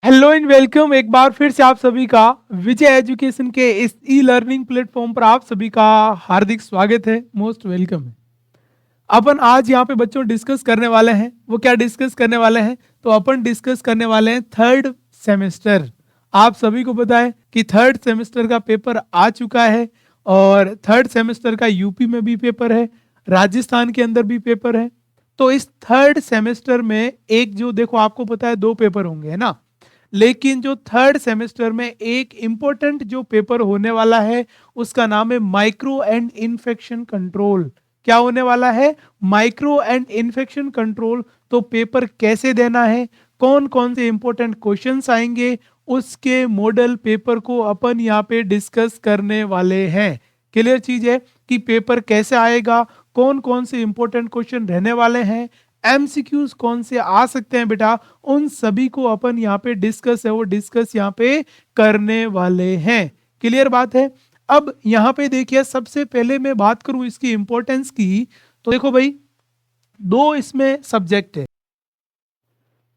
Hello and welcome एक बार फिर से आप सभी का विजय एजुकेशन के इस ई लर्निंग प्लेटफॉर्म पर आप सभी का हार्दिक स्वागत है। मोस्ट वेलकम है। अपन आज यहाँ पे बच्चों डिस्कस करने वाले हैं। वो क्या डिस्कस करने वाले हैं? तो अपन डिस्कस करने वाले हैं थर्ड सेमेस्टर। आप सभी को पता है कि थर्ड सेमेस्टर का पेपर आ चुका है और थर्ड सेमेस्टर का यूपी में भी पेपर है, राजस्थान के अंदर भी पेपर है। तो इस थर्ड सेमेस्टर में एक जो देखो आपको पता है दो पेपर होंगे, है ना? लेकिन जो थर्ड सेमेस्टर में एक इंपॉर्टेंट जो पेपर होने वाला है उसका नाम है माइक्रो एंड इन्फेक्शन कंट्रोल। क्या होने वाला है? Micro and infection control. तो पेपर कैसे देना है, कौन कौन से इंपॉर्टेंट क्वेश्चंस आएंगे, उसके मॉडल पेपर को अपन यहाँ पे डिस्कस करने वाले हैं। क्लियर चीज है कि पेपर कैसे आएगा, कौन कौन से इंपॉर्टेंट क्वेश्चन रहने वाले हैं, एमसीक्यूज कौन से आ सकते हैं बेटा, उन सभी को अपन यहाँ पे डिस्कस है वो डिस्कस यहाँ पे करने वाले हैं। क्लियर बात है। अब यहाँ पे देखिए सबसे पहले मैं बात करूं इसकी इंपॉर्टेंस की, तो देखो भाई दो इसमें सब्जेक्ट है।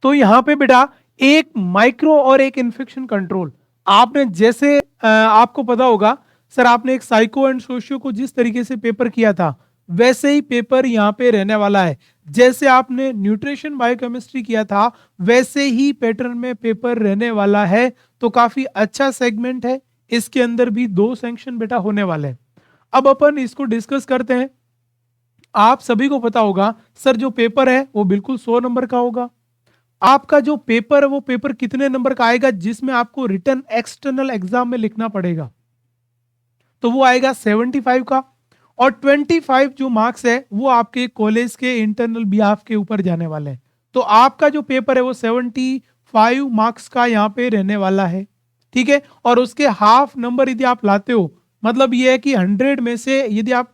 तो यहाँ पे बेटा एक माइक्रो और एक इन्फेक्शन कंट्रोल। आपने जैसे आपको पता होगा सर, आपने एक साइको एंड सोशियो को जिस तरीके से पेपर किया था वैसे ही पेपर यहाँ पे रहने वाला है। जैसे आपने न्यूट्रिशन बायोकेमिस्ट्री किया था वैसे ही पैटर्न में पेपर रहने वाला है। तो काफी अच्छा सेगमेंट है। इसके अंदर भी दो सेक्शन बेटा होने वाले हैं। अब अपन इसको डिस्कस करते हैं। आप सभी को पता होगा सर, जो पेपर है वो बिल्कुल 100 नंबर का होगा। आपका जो पेपर है वो पेपर कितने नंबर का आएगा जिसमें आपको रिटर्न एक्सटर्नल एग्जाम में लिखना पड़ेगा? तो वो आएगा 75 का। और 25 जो मार्क्स है वो आपके कॉलेज के इंटरनल बिहाफ के ऊपर जाने वाले हैं। तो आपका जो पेपर है वो 75 मार्क्स का यहाँ पे रहने वाला है। ठीक है। और उसके हाफ नंबर यदि आप लाते हो, मतलब ये है कि 100 में से यदि आप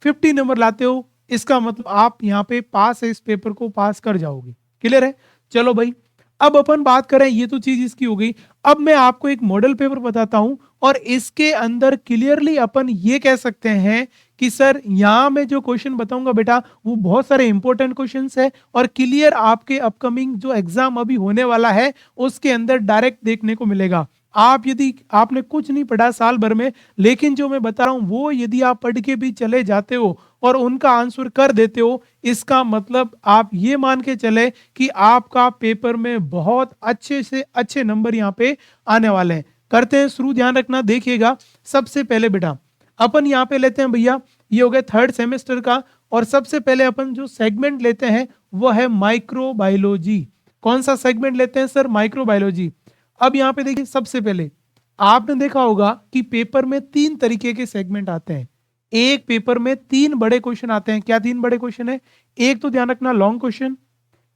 50 नंबर लाते हो, इसका मतलब आप यहाँ पे पास है, इस पेपर को पास कर जाओगे। क्लियर है? चलो भाई, अब अपन बात करें, ये तो चीज इसकी हो गई। अब मैं आपको एक मॉडल पेपर बताता हूं और इसके अंदर क्लियरली अपन ये कह सकते हैं कि सर यहां मैं जो क्वेश्चन बताऊंगा बेटा वो बहुत सारे इंपॉर्टेंट क्वेश्चंस है और क्लियर आपके अपकमिंग जो एग्जाम अभी होने वाला है उसके अंदर डायरेक्ट देखने को मिलेगा। आप यदि आपने कुछ नहीं पढ़ा साल भर में, लेकिन जो मैं बता रहा हूं वो यदि आप पढ़ के भी चले जाते हो और उनका आंसर कर देते हो, इसका मतलब आप ये मान के चले कि आपका पेपर में बहुत अच्छे से अच्छे नंबर यहाँ पे आने वाले हैं। करते हैं शुरू, ध्यान रखना, देखिएगा। सबसे पहले बेटा अपन यहाँ पे लेते हैं भैया, ये हो गया थर्ड सेमेस्टर का। और सबसे पहले अपन जो सेगमेंट लेते हैं वो है माइक्रोबायोलॉजी। कौन सा सेगमेंट लेते हैं सर? माइक्रोबायोलॉजी। अब यहाँ पे देखिए, सबसे पहले आपने देखा होगा कि पेपर में तीन तरीके के सेगमेंट आते हैं। एक पेपर में तीन बड़े क्वेश्चन आते हैं। क्या तीन बड़े क्वेश्चन है? एक तो ध्यान रखना लॉन्ग क्वेश्चन,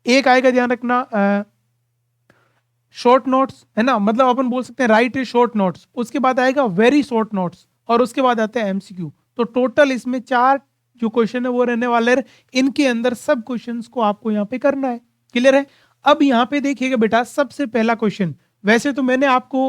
एक आएगा ध्यान रखना शॉर्ट नोट्स, है ना, मतलब अपन बोल सकते हैं राइट शॉर्ट नोट्स। उसके बाद आएगा वेरी शॉर्ट नोट्स और उसके बाद आते हैं एमसीक्यू। तो टोटल इसमें चार जो क्वेश्चन है वो रहने वाले हैं। इनके अंदर सब क्वेश्चंस को आपको यहाँ पे करना है। क्लियर है? अब यहाँ पे देखिएगा बेटा, सबसे पहला क्वेश्चन, वैसे तो मैंने आपको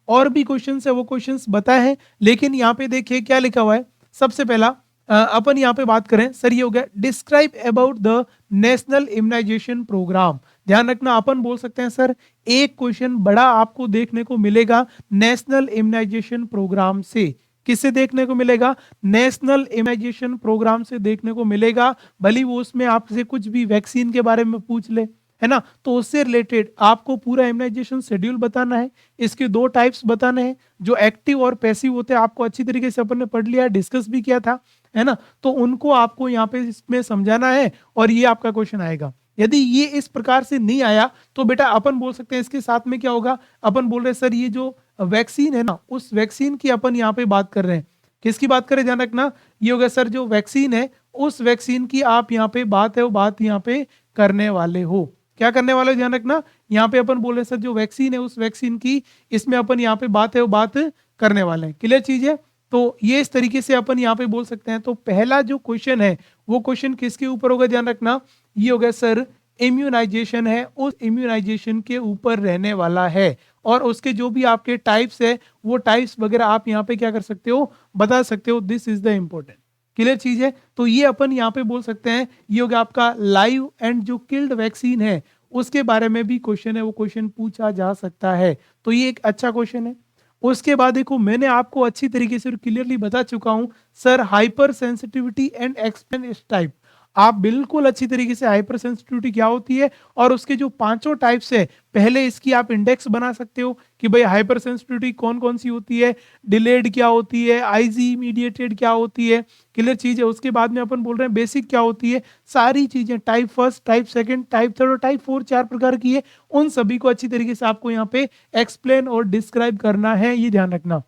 और भी क्वेश्चन है वो क्वेश्चंस बताए हैं, लेकिन यहाँ पे देखिए क्या लिखा हुआ है। सबसे पहला अपन यहाँ पे बात करें सर, ये हो गया describe about the national immunization programme. ध्यान रखना, अपन बोल सकते हैं सर एक क्वेश्चन बड़ा आपको देखने को मिलेगा नेशनल इम्यूनाइजेशन प्रोग्राम से। किससे देखने को मिलेगा? नेशनल इम्यूनाइजेशन प्रोग्राम से देखने को मिलेगा। भले वो उसमें आपसे कुछ भी वैक्सीन के बारे में पूछ ले, है ना, तो उससे रिलेटेड आपको पूरा इम्यूनाइजेशन शेड्यूल बताना है। इसके दो टाइप्स बताने हैं, जो एक्टिव और पैसिव होते हैं। आपको अच्छी तरीके से अपन ने पढ़ लिया है, डिस्कस भी किया था, है ना। तो उनको आपको यहाँ पे इसमें समझाना है और ये आपका क्वेश्चन आएगा। यदि ये इस प्रकार से नहीं आया तो बेटा अपन बोल सकते हैं इसके साथ में क्या होगा। अपन बोल रहे हैं सर ये जो वैक्सीन है ना, उस वैक्सीन की अपन यहाँ पे बात कर रहे हैं। किसकी बात करें? ध्यान रखना, ये होगा सर जो वैक्सीन है उस वैक्सीन की आप यहाँ पे बात है वो बात यहाँ पे करने वाले हो। क्या करने वाले हो? ध्यान रखना, यहाँ पे अपन बोल रहे हैं सर जो वैक्सीन है उस वैक्सीन की, इसमें अपन यहाँ पे बात है वो बात करने वाले हैं। क्लियर चीज है? तो ये इस तरीके से अपन यहाँ पे बोल सकते हैं। तो पहला जो क्वेश्चन है वो क्वेश्चन किसके ऊपर होगा? ध्यान रखना, ये हो गया सर इम्यूनाइजेशन है, उस इम्यूनाइजेशन के ऊपर रहने वाला है। और उसके जो भी आपके टाइप्स है वो टाइप्स वगैरह आप यहाँ पे क्या कर सकते हो, बता सकते हो। This is the important. Clear चीज है? तो ये अपन यहाँ पे बोल सकते हैं ये हो गया आपका लाइव एंड जो किल्ड वैक्सीन है उसके बारे में भी क्वेश्चन है, वो क्वेश्चन पूछा जा सकता है। तो ये एक अच्छा क्वेश्चन है। उसके बाद देखो, मैंने आपको अच्छी तरीके से और क्लियरली बता चुका हूं sir, hyper sensitivity and explain इस टाइप। आप बिल्कुल अच्छी तरीके से हाइपर सेंसिटिविटी क्या होती है और उसके जो पांचों टाइप्स है, पहले इसकी आप इंडेक्स बना सकते हो कि भाई हाइपर सेंसिटिविटी कौन कौन सी होती है, डिलेड क्या होती है, आईजी मीडिएटेड क्या होती है, क्लियर चीज है। उसके बाद में अपन बोल रहे हैं बेसिक क्या होती है, सारी चीजें type first, type second, type third और टाइप फोर, चार प्रकार की है। उन सभी को अच्छी तरीके से आपको यहाँ पे एक्सप्लेन और डिस्क्राइब करना है, ये ध्यान रखना।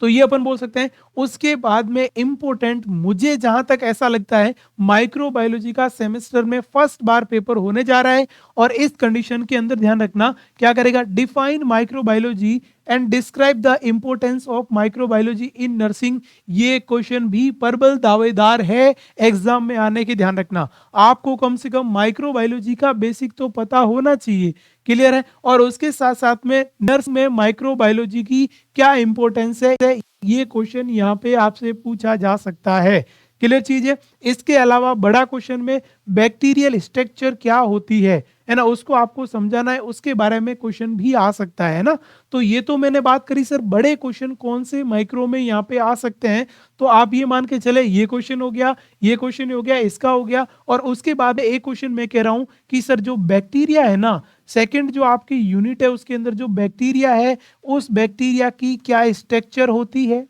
तो ये अपन बोल सकते हैं। उसके बाद में इंपॉर्टेंट, मुझे जहां तक ऐसा लगता है, माइक्रोबायोलॉजी का सेमेस्टर में फर्स्ट बार पेपर होने जा रहा है और इस कंडीशन के अंदर ध्यान रखना क्या करेगा, define microbiology and describe the importance of microbiology in nursing. ये क्वेश्चन भी प्रबल दावेदार है एग्जाम में आने के, ध्यान रखना। आपको कम से कम माइक्रोबायोलॉजी का बेसिक तो पता होना चाहिए, क्लियर है। और उसके साथ साथ में नर्स में माइक्रोबायोलॉजी की क्या इंपॉर्टेंस है, ये क्वेश्चन यहाँ पे आपसे पूछा जा सकता है, क्लियर चीज है। इसके अलावा बड़ा क्वेश्चन में बैक्टीरियल स्ट्रक्चर क्या होती है ना, उसको आपको समझाना है, उसके बारे में क्वेश्चन भी आ सकता है ना। तो ये तो मैंने बात करी सर बड़े क्वेश्चन कौन से माइक्रो में यहाँ पे आ सकते हैं, तो आप ये मान के चले ये क्वेश्चन हो गया, ये क्वेश्चन हो गया, इसका हो गया। और उसके बाद एक क्वेश्चन मैं कह रहा हूं कि सर जो बैक्टीरिया है ना, सेकंड जो आपकी यूनिट है उसके अंदर जो बैक्टीरिया है, उस बैक्टीरिया की क्या स्ट्रक्चर होती है,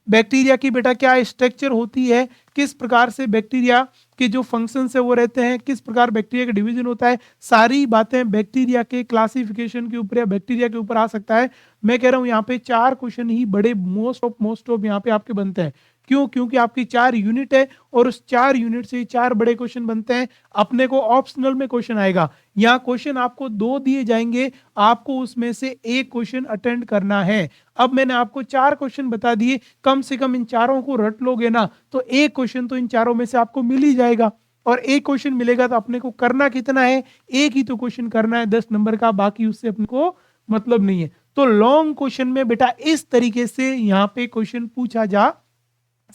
बैक्टीरिया की बेटा क्या स्ट्रक्चर होती है, किस प्रकार से बैक्टीरिया के जो फंक्शंस है वो रहते हैं, किस प्रकार बैक्टीरिया का डिवीजन होता है, सारी बातें बैक्टीरिया के क्लासिफिकेशन के ऊपर या बैक्टीरिया के ऊपर आ सकता है। मैं कह रहा हूं यहाँ पे चार क्वेश्चन ही बड़े मोस्ट ऑफ यहाँ पे आपके बनते हैं। क्यों? क्योंकि आपकी चार यूनिट है और उस चार यूनिट से चार बड़े क्वेश्चन बनते हैं। अपने को ऑप्शनल में क्वेश्चन आएगा, यहाँ क्वेश्चन आपको दो दिए जाएंगे, आपको उसमें से एक क्वेश्चन अटेंड करना है। अब मैंने आपको चार क्वेश्चन बता दिए, कम से कम इन चारों को रट लोगे ना तो एक क्वेश्चन तो इन चारों में से आपको मिल ही जाएगा। और एक क्वेश्चन मिलेगा तो अपने को करना कितना है, एक ही तो क्वेश्चन करना है 10 नंबर का, बाकी उससे अपने को मतलब नहीं है। तो लॉन्ग क्वेश्चन में बेटा इस तरीके से यहाँ पे क्वेश्चन पूछा जा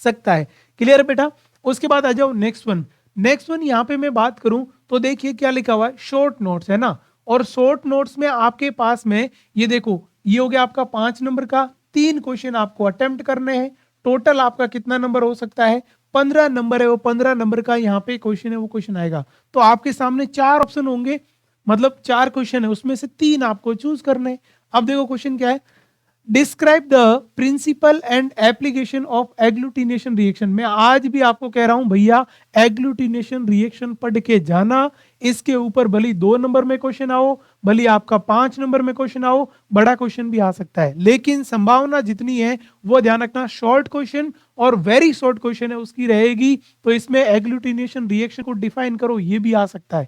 सकता है, क्लियर है बेटा। उसके बाद आ जाओ नेक्स्ट वन। नेक्स्ट वन यहाँ पे मैं बात करूं तो देखिए क्या लिखा हुआ है, शॉर्ट नोट्स है ना। और शॉर्ट नोट्स में आपके पास में ये देखो, ये हो गया आपका 5 नंबर का, 3 क्वेश्चन आपको अटेम्प्ट करने हैं। टोटल आपका कितना नंबर हो सकता है, 15 नंबर है। वो 15 नंबर का यहाँ पे क्वेश्चन है, वो क्वेश्चन आएगा। तो आपके सामने चार ऑप्शन होंगे, मतलब चार क्वेश्चन है, उसमें से 3 आपको चूज करने हैं। अब देखो क्वेश्चन क्या है, describe the principle and application of agglutination reaction. मैं आज भी आपको कह रहा हूं भैया, एग्लूटिनेशन रिएक्शन पढ़ के जाना। इसके ऊपर भली 2 नंबर में क्वेश्चन आओ, भली आपका 5 नंबर में क्वेश्चन आओ, बड़ा क्वेश्चन भी आ सकता है, लेकिन संभावना जितनी है वो ध्यान रखना, शॉर्ट क्वेश्चन और वेरी शॉर्ट क्वेश्चन है उसकी रहेगी। तो इसमें एग्लूटिनेशन रिएक्शन को डिफाइन करो, ये भी आ सकता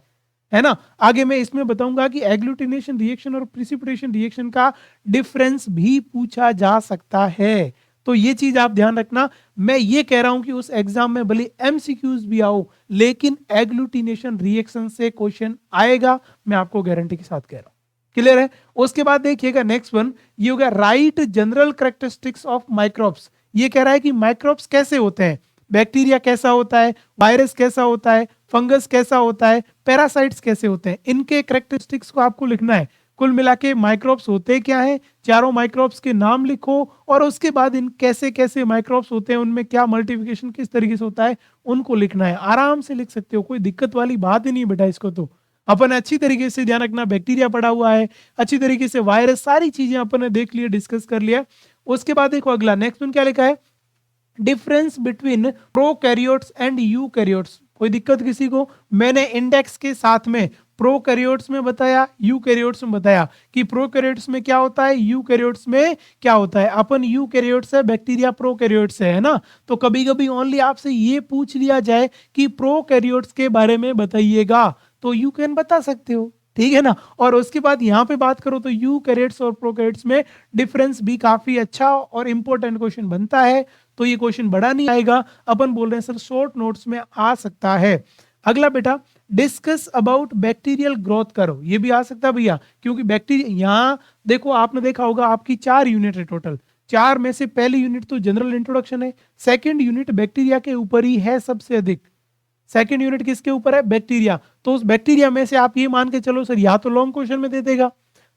है ना। आगे मैं इसमें बताऊंगा कि एग्लूटिनेशन रिएक्शन और प्रिसिपिटेशन रिएक्शन का डिफरेंस भी पूछा जा सकता है। तो ये चीज आप ध्यान रखना। मैं ये कह रहा हूं कि उस एग्जाम में भले एमसीक्यूज भी आओ, लेकिन एग्लूटिनेशन रिएक्शन से क्वेश्चन आएगा, मैं आपको गारंटी के साथ कह रहा हूं, क्लियर है। उसके बाद देखिएगा नेक्स्ट वन, ये हो गया right general characteristics of microbes. ये कह रहा है कि माइक्रोब्स कैसे होते हैं, बैक्टीरिया कैसा होता है, वायरस कैसा होता है, फंगस कैसा होता है, पैरासाइट्स कैसे होते हैं, इनके कैरेक्टरिस्टिक्स को आपको लिखना है। कुल मिला के माइक्रोब्स होते क्या हैं, चारों माइक्रोब्स के नाम लिखो, और उसके बाद इन कैसे कैसे माइक्रोब्स होते हैं, उनमें क्या मल्टीप्लिकेशन किस तरीके से होता है, उनको लिखना है। आराम से लिख सकते हो, कोई दिक्कत वाली बात ही नहीं बेटा। इसको तो अपन अच्छी तरीके से ध्यान रखना, बैक्टीरिया पढ़ा हुआ है, अच्छी तरीके से वायरस, सारी चीजें अपन ने देख लिया, डिस्कस कर लिया। उसके बाद देखो अगला नेक्स्ट वन क्या लिखा है, difference between prokaryotes and eukaryotes. कोई दिक्कत किसी को? मैंने इंडेक्स के साथ में प्रोकैरियोट्स में बताया, यूकैरियोट्स में बताया कि प्रोकैरियोट्स में क्या होता है, यूकैरियोट्स में क्या होता है। अपन यूकैरियोट्स है, बैक्टीरिया प्रोकैरियोट्स है ना। तो कभी कभी ओनली आपसे ये पूछ लिया जाए कि प्रोकैरियोट्स के बारे में बताइएगा, तो यू कैन बता सकते हो, ठीक है ना। और उसके बाद यहाँ पे बात करो तो यूकैरियोट्स और प्रोकैरियोट्स में डिफरेंस भी काफी अच्छा और इंपॉर्टेंट क्वेश्चन बनता है। तो ये क्वेश्चन बड़ा नहीं आएगा, अपन बोल रहे हैं सर शॉर्ट नोट्स में आ सकता है। अगला बेटा, डिस्कस अबाउट बैक्टीरियल ग्रोथ करो, ये भी आ सकता है भैया, क्योंकि बैक्टीरिया, यहाँ देखो आपने देखा होगा आपकी 4 यूनिट है टोटल। 4 में से पहली यूनिट तो जनरल इंट्रोडक्शन है, सेकंड यूनिट बैक्टीरिया के ऊपर ही है सबसे अधिक, सेकंड यूनिट किसके ऊपर है, बैक्टीरिया। तो उस बैक्टीरिया में से आप ये मान के चलो सर या तो लॉन्ग क्वेश्चन में दे देगा,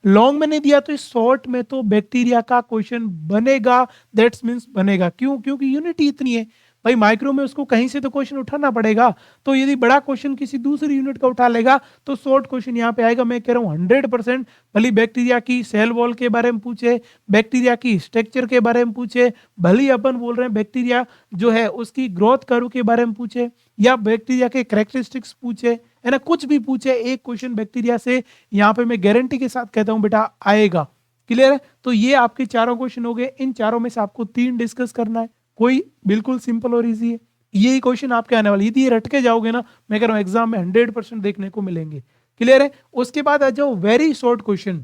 लॉन्ग में नहीं दिया तो शॉर्ट में तो बैक्टीरिया का क्वेश्चन बनेगा, दैट्स मींस बनेगा। क्यों? क्योंकि यूनिट ही इतनी है भाई, माइक्रो में उसको कहीं से तो क्वेश्चन उठाना पड़ेगा। तो यदि बड़ा क्वेश्चन किसी दूसरी यूनिट का उठा लेगा तो शॉर्ट क्वेश्चन यहाँ पे आएगा। मैं कह रहा हूँ 100%। भले बैक्टीरिया की सेल वॉल के बारे में पूछे, बैक्टीरिया की स्ट्रक्चर के बारे में पूछे, भले अपन बोल रहे हैं बैक्टीरिया जो है उसकी ग्रोथ कर्व के बारे में पूछे, या बैक्टीरिया के कैरेक्टरिस्टिक्स पूछे, है ना, कुछ भी पूछे, एक क्वेश्चन बैक्टीरिया से यहाँ पे मैं गारंटी के साथ कहता हूँ बेटा आएगा। क्लियर है? तो ये आपके चारों क्वेश्चन हो गए। इन चारों में से आपको 3 डिस्कस करना है, कोई बिल्कुल सिंपल और इजी है। यही क्वेश्चन आपके आने वाले, यदि ये रट के जाओगे ना, मैं कह रहा हूँ एग्जाम में 100% देखने को मिलेंगे। क्लियर है? उसके बाद आ जाओ very short question.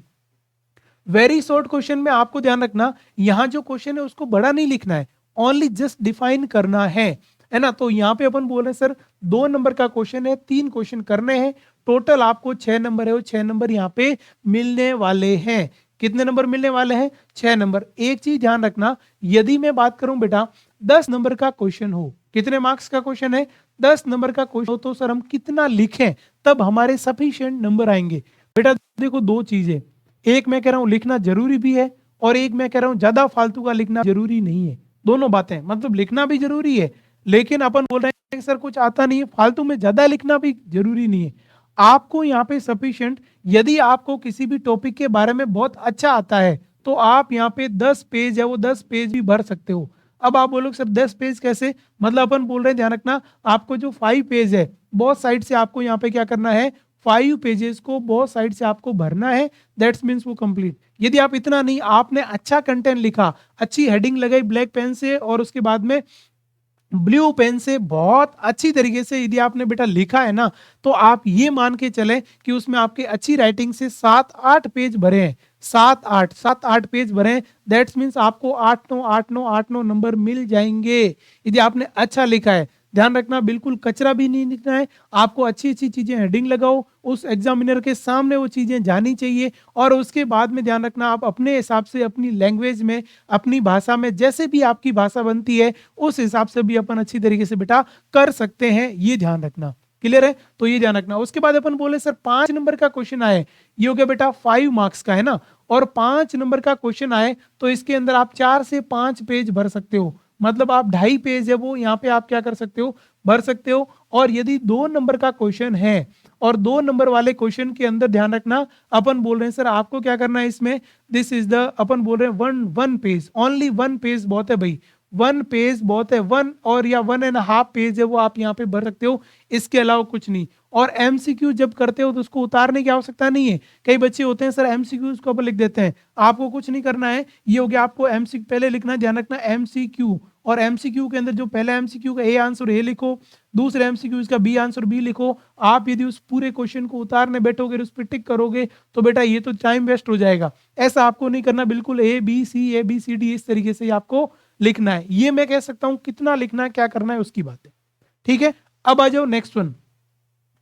Very short question में आपको ध्यान रखना, यहां जो क्वेश्चन है उसको बड़ा नहीं लिखना है, ओनली जस्ट डिफाइन करना है ना। तो यहाँ पे अपन बोल रहे हैं सर 2 नंबर का क्वेश्चन है, 3 क्वेश्चन करने हैं, टोटल आपको 6 नंबर है, वो 6 नंबर यहाँ पे मिलने वाले हैं। कितने नंबर मिलने वाले हैं? 6 नंबर। एक चीज ध्यान रखना, यदि मैं बात करूं बेटा 10 नंबर का क्वेश्चन हो, कितने मार्क्स का क्वेश्चन है? 10 नंबर का क्वेश्चन हो, तो सर हम कितना लिखें तब हमारे सफिशिएंट नंबर आएंगे? बेटा देखो 2 चीजें, एक मैं कह रहा हूं लिखना जरूरी भी है, और एक मैं कह रहा हूं ज्यादा फालतू का लिखना जरूरी नहीं है। दोनों बातें, मतलब लिखना भी जरूरी है, लेकिन अपन बोल रहे हैं कि सर कुछ आता नहीं है, फालतू में ज्यादा लिखना भी जरूरी नहीं है। आपको यहाँ पे सफिशिएंट, यदि आपको किसी भी टॉपिक के बारे में बहुत अच्छा आता है तो आप यहाँ पे 10 पेज है वो 10 पेज भी भर सकते हो। अब आप बोलोगे सर 10 पेज कैसे? मतलब अपन बोल रहे हैं, ध्यान रखना, आपको जो 5 पेज है बहुत साइड से आपको यहाँ पे क्या करना है, 5 पेजेस को बहुत साइड से आपको भरना है, दैट्स मीन्स वो कंप्लीट। यदि आप इतना नहीं, आपने अच्छा कंटेंट लिखा, अच्छी हेडिंग लगाई ब्लैक पेन से, और उसके बाद में ब्लू पेन से बहुत अच्छी तरीके से यदि आपने बेटा लिखा है ना, तो आप ये मान के चले कि उसमें आपके अच्छी राइटिंग से 7-8 पेज भरे हैं, 7-8 पेज भरे हैं, दैट्स मीन्स आपको 8-9 नंबर मिल जाएंगे यदि आपने अच्छा लिखा है। ध्यान रखना, बिल्कुल कचरा भी नहीं लिखना है, आपको अच्छी अच्छी चीजें हेडिंग लगाओ, उस एग्जामिनर के सामने वो चीजें जानी चाहिए, और उसके बाद में ध्यान रखना आप अपने हिसाब से अपनी लैंग्वेज में, अपनी भाषा में, जैसे भी आपकी भाषा बनती है उस हिसाब से भी अपन अच्छी तरीके से बेटा कर सकते हैं, ये ध्यान रखना। क्लियर है? तो ये ध्यान रखना। उसके बाद अपन बोले सर 5 नंबर का क्वेश्चन आए, ये हो गया बेटा 5 मार्क्स का, है ना, और 5 नंबर का क्वेश्चन आए तो इसके अंदर आप 4 से 5 पेज भर सकते हो, मतलब आप 2.5 पेज है वो यहाँ पे आप क्या कर सकते हो, भर सकते हो। और यदि 2 नंबर का क्वेश्चन है, और 2 नंबर वाले क्वेश्चन के अंदर ध्यान रखना, अपन बोल रहे हैं सर आपको क्या करना है इसमें, दिस इज द, अपन बोल रहे हैं वन पेज, ओनली 1 पेज बहुत है भाई, 1 पेज बहुत है, 1 और या 1.5 पेज है वो आप यहाँ पे भर सकते हो, इसके अलावा कुछ नहीं। और एमसीक्यू जब करते हो तो उसको उतारने की आवश्यकता नहीं है। कई बच्चे होते हैं सर एमसीक्यू को लिख देते हैं, आपको कुछ नहीं करना है, ये हो गया आपको एमसीक्यू पहले लिखना, ध्यान रखना एमसीक्यू, और एमसीक्यू के अंदर जो पहला एमसीक्यू का ए आंसर ए लिखो, दूसरे एमसीक्यू इसका बी आंसर बी लिखो। आप यदि उस पूरे क्वेश्चन को उतारने बैठोगे, उस पर टिक करोगे, तो बेटा ये तो टाइम वेस्ट हो जाएगा। ऐसा आपको नहीं करना, बिल्कुल ABCD इस तरीके से आपको लिखना है। ये मैं कह सकता हूं, कितना लिखना है क्या करना है उसकी बात है। ठीक है, अब आ जाओ नेक्स्ट वन।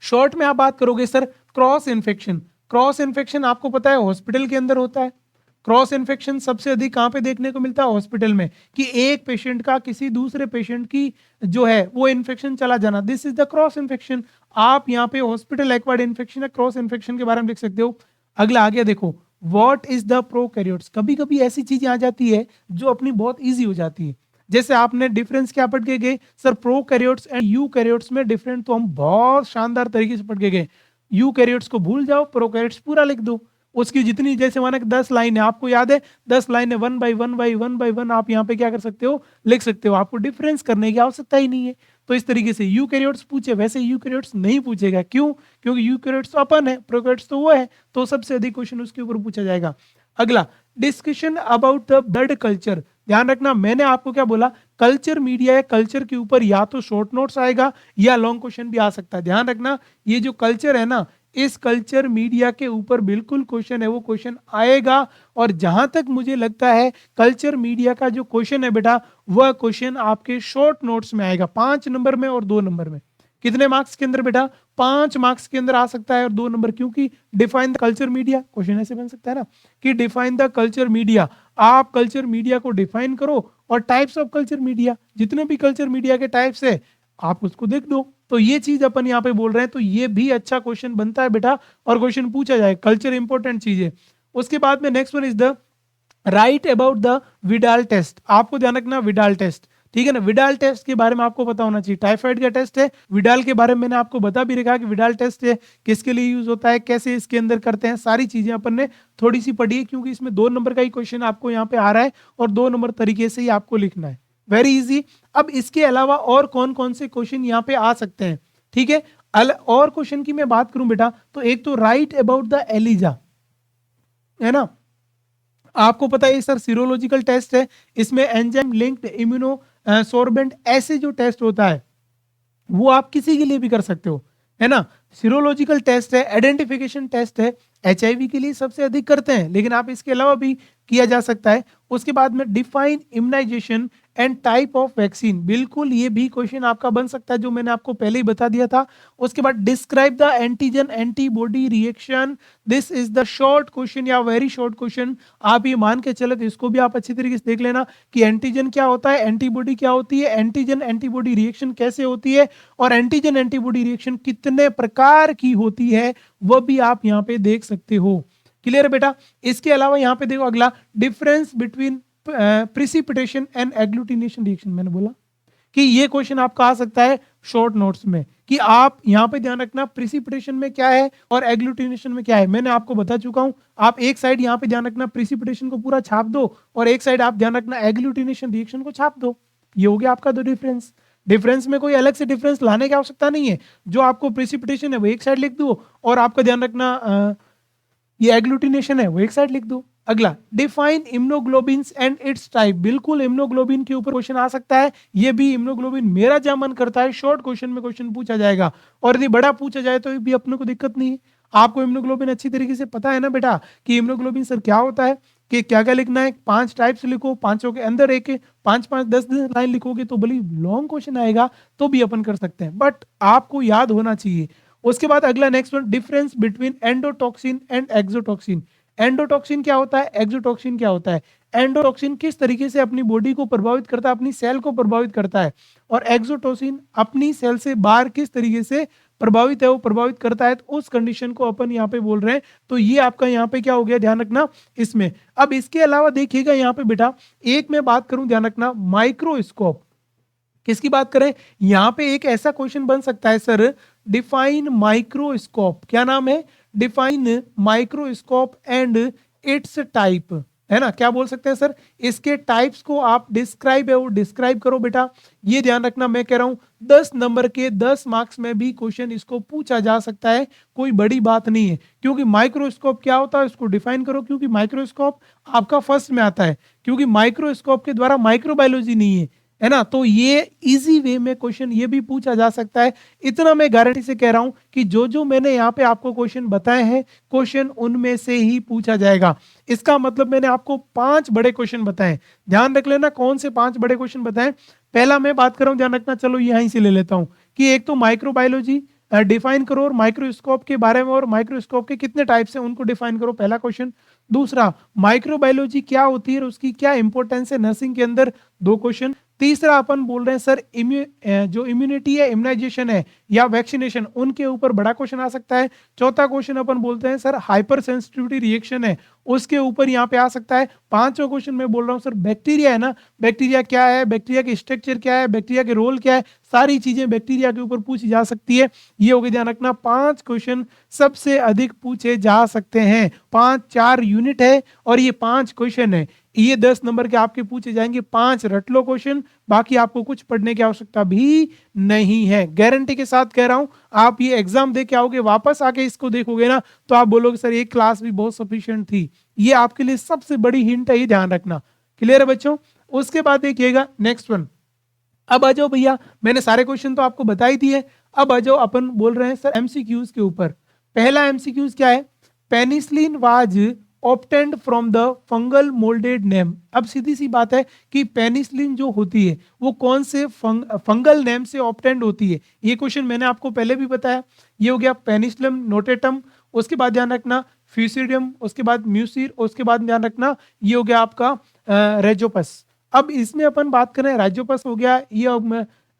शॉर्ट में आप बात करोगे sir cross infection. Cross infection आपको पता है हॉस्पिटल के अंदर होता है। क्रॉस इन्फेक्शन सबसे अधिक कहां पे देखने को मिलता है? हॉस्पिटल में, कि एक पेशेंट का किसी दूसरे पेशेंट की जो है वो इन्फेक्शन चला जाना, this is the cross infection. आप यहाँ पे हॉस्पिटल एक्वायर्ड इन्फेक्शन या क्रॉस इन्फेक्शन के बारे में लिख सकते हो। अगला आ गया देखो, व्हाट इज द प्रोकैरियोट्स। कभी कभी ऐसी चीजें आ जाती है जो अपनी बहुत ईजी हो जाती है, जैसे आपने डिफरेंस क्या पढ़ के गए सर, प्रोकैरियोट्स एंड यूकैरियोट्स में डिफरेंट, तो हम बहुत शानदार तरीके से पढ़ के गए। यूकैरियोट्स को भूल जाओ, प्रोकैरियोट्स पूरा लिख दो, उसकी जितनी, जैसे माना कि 10 लाइन है, आपको याद है 10 लाइन है, 1 बाई 1 आप यहाँ पे क्या कर सकते हो, लिख सकते हो, आपको डिफरेंस करने की आवश्यकता ही नहीं है। तो इस तरीके से यूकैरियोट्स पूछे, वैसे यूकैरियोट्स नहीं पूछेगा, क्यों? क्योंकि यूकैरियोट्स तो अपन है, प्रोकैरियोट्स तो वो है, तो सबसे अधिक क्वेश्चन उसके ऊपर पूछा जाएगा। अगला, discussion about the blood culture. ध्यान रखना, मैंने आपको क्या बोला, कल्चर मीडिया या कल्चर के ऊपर या तो शॉर्ट नोट्स आएगा या लॉन्ग क्वेश्चन भी आ सकता है। ध्यान रखना, ये जो कल्चर है ना, इस कल्चर मीडिया के ऊपर बिल्कुल क्वेश्चन है, वो क्वेश्चन आएगा। और जहां तक मुझे लगता है कल्चर मीडिया का जो क्वेश्चन है बेटा, वह क्वेश्चन आपके शॉर्ट नोट्स में आएगा, 5 नंबर में और 2 नंबर में। कितने मार्क्स के अंदर बेटा? 5 मार्क्स के अंदर आ सकता है और 2 नंबर, क्योंकि define the culture media, question ऐसे बन सकता है ना कि डिफाइन द कल्चर मीडिया। आप कल्चर मीडिया को डिफाइन करो, और टाइप्स ऑफ कल्चर मीडिया, जितने भी कल्चर मीडिया के टाइप्स है आप उसको देख दो, तो ये चीज अपन यहाँ पे बोल रहे हैं, तो ये भी अच्छा क्वेश्चन बनता है बेटा, और क्वेश्चन पूछा जाए। कल्चर इंपॉर्टेंट चीज है। उसके बाद में next one is the write about the Widal test. आपको ध्यान रखना विडाल टेस्ट, ठीक है ना। विडाल टेस्ट के बारे में आपको पता होना चाहिए। टाइफाइड का टेस्ट है, विडाल के बारे में मैंने आपको बता भी रखा कि विडाल टेस्ट है किसके लिए यूज होता है, कैसे इसके अंदर करते हैं, सारी चीजें अपन ने थोड़ी सी पढ़ी है, क्योंकि इसमें 2 नंबर का ही क्वेश्चन आपको यहाँ पे आ रहा है और 2 नंबर तरीके से ही आपको लिखना है। Very easy. अब इसके अलावा और कौन कौन से क्वेश्चन यहाँ पे आ सकते हैं, ठीक है। और क्वेश्चन की मैं बात करूं बेटा, तो एक तो राइट अबाउट द एलिजा, है ना। आपको पता है सर सीरोलॉजिकल टेस्ट है, इसमें एंजाइम लिंक्ड इम्यूनो सोर्बेंट ऐसे जो टेस्ट होता है वो आप किसी के लिए भी कर सकते हो, है ना। सीरोलॉजिकल टेस्ट है, आइडेंटिफिकेशन टेस्ट है, एचआईवी के लिए सबसे अधिक करते हैं, लेकिन आप इसके अलावा भी किया जा सकता है। उसके बाद में define immunization and type of vaccine, बिल्कुल ये भी क्वेश्चन आपका बन सकता है, जो मैंने आपको पहले ही बता दिया था। उसके बाद describe the antigen antibody reaction, this is the short question या वेरी शॉर्ट क्वेश्चन। आप ये मान के चले तो इसको भी आप अच्छी तरीके से देख लेना कि एंटीजन क्या होता है, एंटीबॉडी क्या होती है, एंटीजन एंटीबॉडी रिएक्शन कैसे होती है, और एंटीजन एंटीबॉडी रिएक्शन कितने प्रकार की होती है, वह भी आप यहाँ पे देख सकते हो। क्लियर है बेटा। इसके अलावा यहाँ पे देखो अगला, difference between precipitation and agglutination reaction. मैंने बोला कि ये क्वेश्चन आपका आ सकता है शॉर्ट नोट्स में, कि आप यहाँ पे ध्यान रखना प्रिसिपिटेशन में क्या है और एग्लूटिनेशन में क्या है। मैंने आपको बता चुका हूं। आप एक साइड यहाँ पे ध्यान रखना प्रिसिपिटेशन को पूरा छाप दो, और एक साइड आप ध्यान रखना एग्लूटिनेशन रिएक्शन को छाप दो। ये हो गया आपका दो डिफरेंस। डिफरेंस में कोई अलग से डिफरेंस लाने की आवश्यकता नहीं है। जो आपको प्रिसिपिटेशन है वो एक साइड लिख दो, और आपका ध्यान रखना ये एग्लूटिनेशन है वो एक साइड लिख दो। अगला, define immunoglobins and it's type, बिल्कुल इम्यूनोग्लोबिन के ऊपर क्वेश्चन आ सकता है। ये भी इम्यूनोग्लोबिन मेरा जहां मन करता है शॉर्ट क्वेश्चन में क्वेश्चन पूछा जाएगा, और यदि बड़ा पूछा जाए तो भी अपने को दिक्कत नहीं है। आपको इम्यूनोग्लोबिन अच्छी तरीके से पता है ना बेटा कि इम्यूनोग्लोबिन सर क्या होता है, कि क्या क्या लिखना है। 5 टाइप्स लिखो, 5 के अंदर एक 5-5 10-10 लाइन लिखोगे तो बड़ी लॉन्ग क्वेश्चन आएगा, तो भी अपन कर सकते हैं, बट आपको याद होना चाहिए। उसके बाद अगला next one, difference between endotoxin and exotoxin. Endotoxin क्या होता है, एक्सोटॉक्सिन क्या होता है। एंडोटॉक्सिन किस तरीके से अपनी बॉडी को प्रभावित करता है, अपनी सेल को प्रभावित करता है, और एक्सोटॉक्सिन अपनी सेल से बाहर किस तरीके से प्रभावित है, वो प्रभावित करता है, तो उस कंडीशन को अपन यहाँ पे बोल रहे हैं। तो ये आपका यहाँ पे क्या हो गया, ध्यान रखना इसमें। अब इसके अलावा देखिएगा यहाँ पे बेटा, एक मैं बात करूं, ध्यान रखना माइक्रोस्कोप। किसकी बात करें, यहाँ पे एक ऐसा क्वेश्चन बन सकता है सर, डिफाइन माइक्रोस्कोप, क्या नाम है, define microscope and it's type, है ना। क्या बोल सकते हैं सर, इसके टाइप्स को आप डिस्क्राइब है वो डिस्क्राइब करो बेटा। ये ध्यान रखना, मैं कह रहा हूं 10 नंबर के 10 मार्क्स में भी क्वेश्चन इसको पूछा जा सकता है, कोई बड़ी बात नहीं है। क्योंकि माइक्रोस्कोप क्या होता है उसको डिफाइन करो, क्योंकि माइक्रोस्कोप आपका फर्स्ट में आता है, क्योंकि माइक्रोस्कोप के द्वारा माइक्रोबायोलॉजी नहीं है ना। तो ये इजी वे में क्वेश्चन ये भी पूछा जा सकता है। इतना मैं गारंटी से कह रहा हूं कि जो जो मैंने यहाँ पे आपको क्वेश्चन बताए हैं, क्वेश्चन उनमें से ही पूछा जाएगा। इसका मतलब मैंने आपको 5 बड़े क्वेश्चन बताए, ध्यान रख लेना कौन से 5 बड़े क्वेश्चन बताए। पहला मैं बात कर रहा हूं, ध्यान रखना, चलो यहीं से ले लेता हूं, कि एक तो माइक्रोबायोलॉजी डिफाइन करो, और माइक्रोस्कोप के बारे में और माइक्रोस्कोप के कितने टाइप्स हैं उनको डिफाइन करो, पहला क्वेश्चन। दूसरा, माइक्रोबायोलॉजी क्या होती है और उसकी क्या इंपॉर्टेंस है नर्सिंग के अंदर, 2 क्वेश्चन। तीसरा अपन बोल रहे हैं सर जो इम्यूनिटी है, इम्यूनाइजेशन है या वैक्सीनेशन, उनके ऊपर बड़ा क्वेश्चन आ सकता है। चौथा क्वेश्चन अपन बोलते हैं सर हाइपर सेंसिटिविटी रिएक्शन है, उसके ऊपर यहाँ पे आ सकता है। पांचवा क्वेश्चन मैं बोल रहा हूँ सर बैक्टीरिया है ना, बैक्टीरिया क्या है, बैक्टीरिया के स्ट्रक्चर क्या है, बैक्टीरिया के रोल क्या है, सारी चीजें बैक्टीरिया के ऊपर पूछी जा सकती है। ये हो गया, ध्यान रखना 5 क्वेश्चन सबसे अधिक पूछे जा सकते हैं। 4 यूनिट है और ये 5 क्वेश्चन है, ये 10 नंबर के आपके पूछे जाएंगे। 5 रट लो क्वेश्चन, बाकी आपको कुछ पढ़ने की आवश्यकता भी नहीं है। गारंटी के साथ कह रहा हूं, आप ये एग्जाम दे के आओगे, वापस आके इसको देखोगे ना, तो आप बोलोगे सर एक क्लास भी बहुत सफिशिएंट थी। ये आपके लिए सबसे बड़ी हिंट है, ये ध्यान रखना। क्लियर है बच्चों। उसके बाद देखिएगा नेक्स्ट वन। अब आ जाओ भैया, मैंने सारे क्वेश्चन तो आपको बता ही दिए। अब आ जाओ, अपन बोल रहे हैं सर एमसीक्यूज के ऊपर। पहला एमसीक्यूज क्या है, penicillin was obtained from the fungal moulded name. अब सीधी सी बात है कि पेनिसिलिन जो होती है वो कौन से फंगल नेम से ऑब्टेन्ड होती है, ये क्वेश्चन मैंने आपको पहले भी बताया। ये हो गया पेनिसिलियम नोटेटम, उसके बाद ध्यान रखना फ्यूसिडियम, उसके बाद म्यूसिर, उसके बाद ध्यान रखना ये हो गया आपका रेजोपस। अब इसमें अपन बात करें, राइजोपस हो गया, ये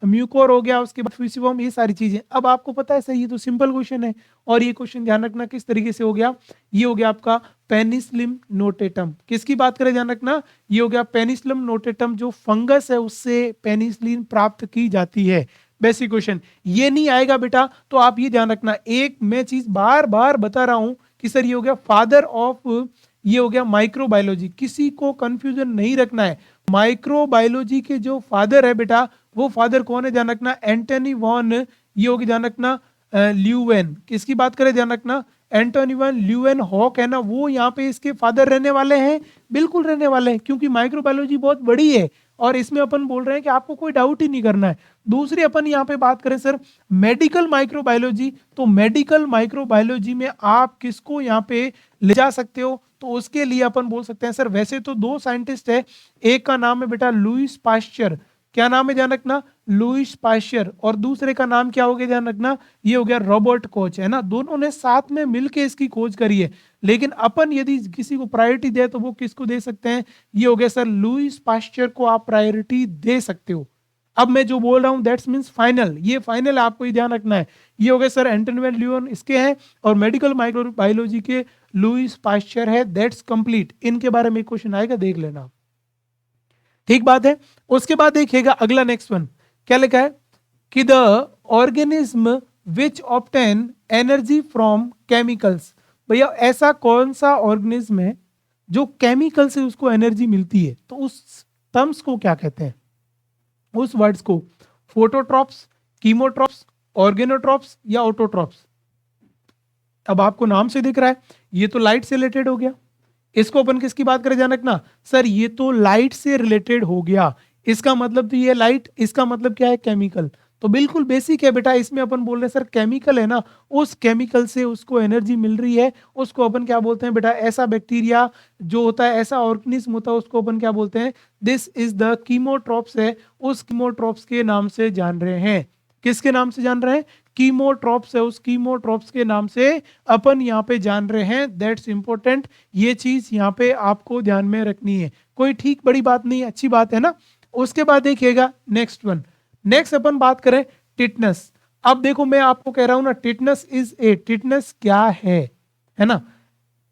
म्यूकोर हो गया, उसके बाद फ्यूसिफॉर्म, ये सारी चीजें। अब आपको पता है सर ये तो सिंपल क्वेश्चन है, और ये क्वेश्चन ध्यान रखना किस तरीके से हो गया, ये हो गया आपका पेनिसिलियम नोटेटम। किसकी बात करें ध्यान रखना, ये हो गया पेनिसिलियम नोटेटम, जो फंगस है उससे पेनिसिलिन प्राप्त की जाती है। बेसिक क्वेश्चन ये नहीं आएगा बेटा तो आप ये ध्यान रखना, एक मैं चीज बार बार बता रहा हूं कि सर ये हो गया फादर ऑफ, ये हो गया माइक्रोबायोलॉजी, किसी को कंफ्यूजन नहीं रखना है। माइक्रोबायोलॉजी के जो फादर है बेटा, वो फादर कौन है ध्यान रखना, एंटनी वॉन, ये होगी ध्यान रखना ल्यूवेन। किसकी बात करें ध्यान रखना, एंटोनी वॉन ल्यूवेन हॉक है ना, वो यहाँ पे इसके फादर रहने वाले हैं, बिल्कुल रहने वाले हैं, क्योंकि माइक्रोबायोलॉजी बहुत बड़ी है और इसमें अपन बोल रहे हैं कि आपको कोई डाउट ही नहीं करना है। दूसरी अपन यहाँ पे बात करें सर मेडिकल माइक्रोबायोलॉजी, तो मेडिकल माइक्रोबायोलॉजी में आप किसको यहाँ पे ले जा सकते हो, तो उसके लिए अपन बोल सकते हैं सर, वैसे तो दो साइंटिस्ट है, एक का नाम है बेटा लुईस पाश्चर, क्या नाम है ध्यान रखना, लुईस पाश्चर, और दूसरे का नाम क्या हो गया ध्यान रखना, ये हो गया रॉबर्ट कोच, है ना। दोनों ने साथ में मिलके इसकी खोज करी है, लेकिन अपन यदि किसी को प्रायोरिटी दे तो वो किसको दे सकते हैं, ये हो गया सर लुईस पाश्चर को आप प्रायोरिटी दे सकते हो। अब मैं जो बोल रहा हूं दैट्स मींस फाइनल, ये फाइनल आपको ही ध्यान रखना है। ये हो गए सर एंटनी वैन ल्यूवेन इसके हैं, और मेडिकल माइक्रोबायोलॉजी के लुईस पाश्चर है, दैट्स कंप्लीट। इनके बारे में क्वेश्चन आएगा, देख लेना, ठीक बात है। उसके बाद देखिएगा अगला नेक्स्ट वन क्या लिखा है कि the organism which obtain energy from chemicals. भैया ऐसा कौन सा ऑर्गेनिज्म है जो केमिकल से उसको एनर्जी मिलती है, तो उस टर्म्स को क्या कहते हैं, उस वर्ड्स को, फोटोट्रॉप्स, कीमोट्रॉप्स, ऑर्गेनोट्रॉप्स या ऑटोट्रॉप्स। अब आपको नाम से दिख रहा है ये तो लाइट से रिलेटेड हो गया, इसको अपन किसकी बात करें ध्यान रखना, सर ये तो लाइट से रिलेटेड हो गया, इसका मतलब तो ये लाइट, इसका मतलब क्या है केमिकल, तो बिल्कुल बेसिक है बेटा। इसमें अपन बोल रहे हैं सर केमिकल है ना, उस केमिकल से उसको एनर्जी मिल रही है, उसको अपन क्या बोलते हैं बेटा, ऐसा बैक्टीरिया जो होता है, ऐसा ऑर्गेनिज्म होता है, उसको अपन क्या बोलते हैं, दिस इज द कीमोट्रॉप्स है, उस कीमोट्रॉप्स के नाम से जान रहे हैं। किसके नाम से जान रहे हैं, कीमोट्रॉप्स है, उस कीमोट्रॉप्स के नाम से अपन यहाँ पे जान रहे हैं, दैट्स इंपॉर्टेंट। ये चीज यहाँ पे आपको ध्यान में रखनी है, कोई ठीक बड़ी बात नहीं, अच्छी बात है ना। उसके बाद देखिएगा नेक्स्ट वन, नेक्स्ट अपन बात करें टिटनस। अब देखो मैं आपको कह रहा हूं ना, टिटनस इज ए, टिटनस क्या है ना,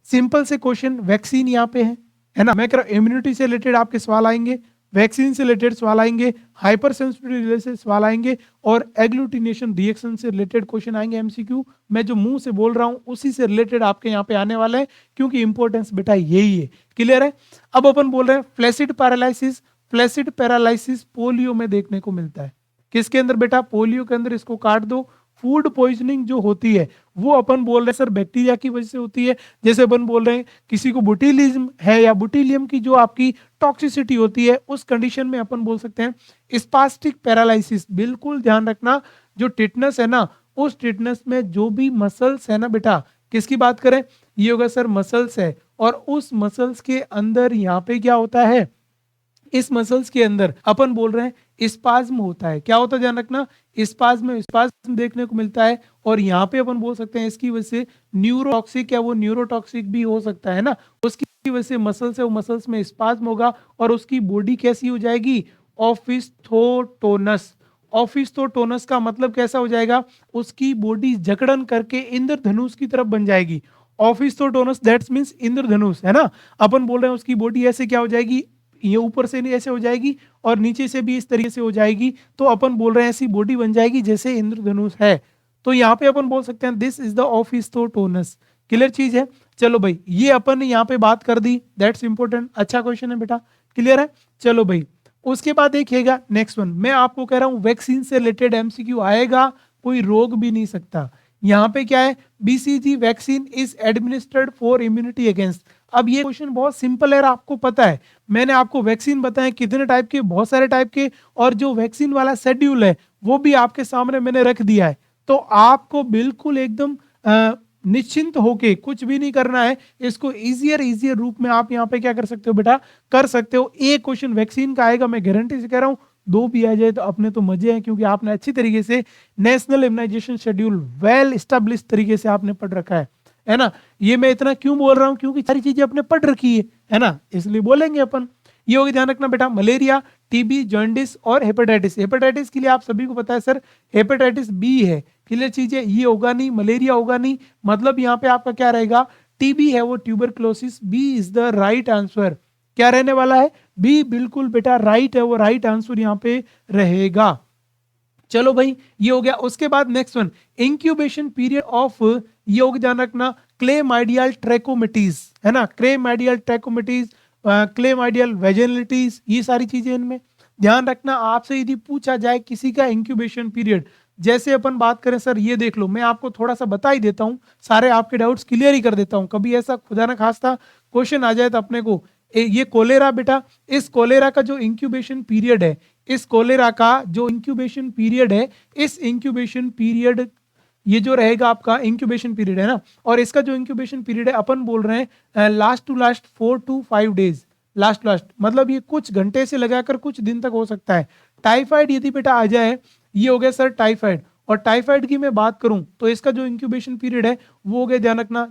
सिंपल से क्वेश्चन, वैक्सीन यहाँ पे है ना, मैं कह रहा हूं इम्यूनिटी से रिलेटेड आपके सवाल आएंगे, वैक्सीन से रिलेटेड सवाल आएंगे, हाइपर सेंसिटिविटी से सवाल आएंगे, और एग्लूटिनेशन रिएक्शन से रिलेटेड क्वेश्चन आएंगे एमसीक्यू। मैं जो मुंह से बोल रहा हूं उसी से रिलेटेड आपके यहाँ पे आने वाला है, क्योंकि इंपॉर्टेंस बेटा यही है, क्लियर है। अब अपन बोल रहे हैं flaccid paralysis, flaccid paralysis polio में देखने को मिलता है, किसके अंदर बेटा, पोलियो के अंदर, इसको काट दो। फूड पॉइजनिंग जो होती है वो अपन बोल रहे हैं सर बैक्टीरिया की वजह से होती है, जैसे अपन बोल रहे हैं किसी को बुटीलिज्म है या बुटीलियम की जो आपकी टॉक्सिसिटी होती है, उस कंडीशन में अपन बोल सकते हैं स्पास्टिक पैरालिसिस। बिल्कुल ध्यान रखना, जो टिटनस है ना, उस टिटनस में जो भी मसल्स है ना बेटा, किसकी बात करें, ये होगा सर मसल्स है, और उस मसल्स के अंदर यहाँ पे क्या होता है, इस मसल्स के अंदर अपन बोल रहे हैं स्पाज्म होता है, क्या होता है ध्यान रखना, स्पाज्म देखने को मिलता है, और यहाँ पे अपन बोल सकते हैं इसकी वजह से न्यूरोटॉक्सिक, या वो न्यूरोटॉक्सिक भी हो सकता है ना, उसकी वजह से मसल्स है, वो मसल्स में स्पाज्म होगा, और उसकी बॉडी कैसी हो जाएगी, ऑफिस्थोटोनस। ऑफिस्थोटोनस का मतलब कैसा हो जाएगा, उसकी बॉडी जकड़न करके इंद्रधनुष की तरफ बन जाएगी। ऑफिस्थोटोनस दैट्स मींस इंद्रधनुष, है ना। अपन बोल रहे हैं उसकी बॉडी ऐसे क्या हो जाएगी, ये ऊपर से नहीं ऐसे हो जाएगी, और नीचे से भी इस तरीके से हो जाएगी, तो अपन बोल रहे हैं ऐसी बॉडी बन जाएगी जैसे इंद्रधनुष है। तो यहाँ पे अपन बोल सकते हैं दिस इज द ऑफिस्थोटोनस, क्लियर चीज है। चलो भाई ये अपन ने यहाँ पे बात कर दी, दैट्स इंपॉर्टेंट, अच्छा क्वेश्चन है बेटा, क्लियर है। चलो भाई उसके बाद देखिएगा नेक्स्ट वन, मैं आपको कह रहा हूँ वैक्सीन से रिलेटेड एमसीक्यू आएगा, कोई रोक भी नहीं सकता। यहाँ पे क्या है, BCG vaccine is administered for immunity against. अब ये क्वेश्चन बहुत सिंपल है, आपको पता है, मैंने आपको वैक्सीन बताए कितने टाइप के, बहुत सारे टाइप के, और जो वैक्सीन वाला शेड्यूल है वो भी आपके सामने मैंने रख दिया है, तो आपको बिल्कुल एकदम निश्चिंत होके कुछ भी नहीं करना है, इसको इजियर रूप में आप यहाँ पे क्या कर सकते हो बेटा, कर सकते हो। एक क्वेश्चन वैक्सीन का आएगा, मैं गारंटी से कह रहा हूँ, दो भी आ जाए तो अपने तो मजे हैं, क्योंकि आपने अच्छी तरीके से national immunization schedule well establish तरीके से आपने पढ़ रखा है ना। ये मैं इतना क्यों बोल रहा हूँ, क्योंकि सारी चीजें आपने पढ़ रखी है ना, इसलिए बोलेंगे अपन। ये होगी ध्यान रखना बेटा, मलेरिया, टीबी, जॉन्डिस और हेपेटाइटिस। हेपेटाइटिस के लिए आप सभी को पता है सर हेपेटाइटिस बी है। क्लियर चीज है, ये होगा नहीं, मलेरिया होगा नहीं, मतलब यहाँ पे आपका क्या रहेगा, टीबी है वो tuberculosis. B is the right answer. क्या रहने वाला है, बी बिल्कुल बेटा राइट है, वो राइट आंसर यहाँ पे रहेगा। चलो भाई ये हो गया। उसके बाद next one, incubation period of, ये हो गया ध्यान रखना, क्लेमाइडियल ट्रैकोमेटिस, है ना, क्लेमाइडियल ट्रैकोमेटिस, क्लेमाइडियल वेजिनलिटीज, ये सारी चीजें इनमें ध्यान रखना। आपसे यदि पूछा जाए किसी का इंक्यूबेशन पीरियड, जैसे अपन बात करें सर, ये देख लो, मैं आपको थोड़ा सा बता ही देता हूं, सारे आपके डाउट्स क्लियर ही कर देता हूं, कभी ऐसा खुदा ना खास्ता क्वेश्चन आ जाए तो अपने को ये कोलेरा बेटा, इस कोलेरा का जो इंक्यूबेशन पीरियड है, इस कोलेरा का जो इंक्यूबेशन पीरियड है, इस इंक्यूबेशन पीरियड, ये जो रहेगा आपका इंक्यूबेशन पीरियड है ना, और इसका जो इंक्यूबेशन पीरियड है अपन बोल रहे हैं last to last 4 to 5 days, last मतलब ये कुछ घंटे से लगाकर कुछ दिन तक हो सकता है। टाइफाइड यदि बेटा आ जाए, ये हो गया सर टाइफाइड, और टाइफाइड की मैं बात करूं तो इसका जो इंक्यूबेशन पीरियड है वो हो गया ध्यान रखना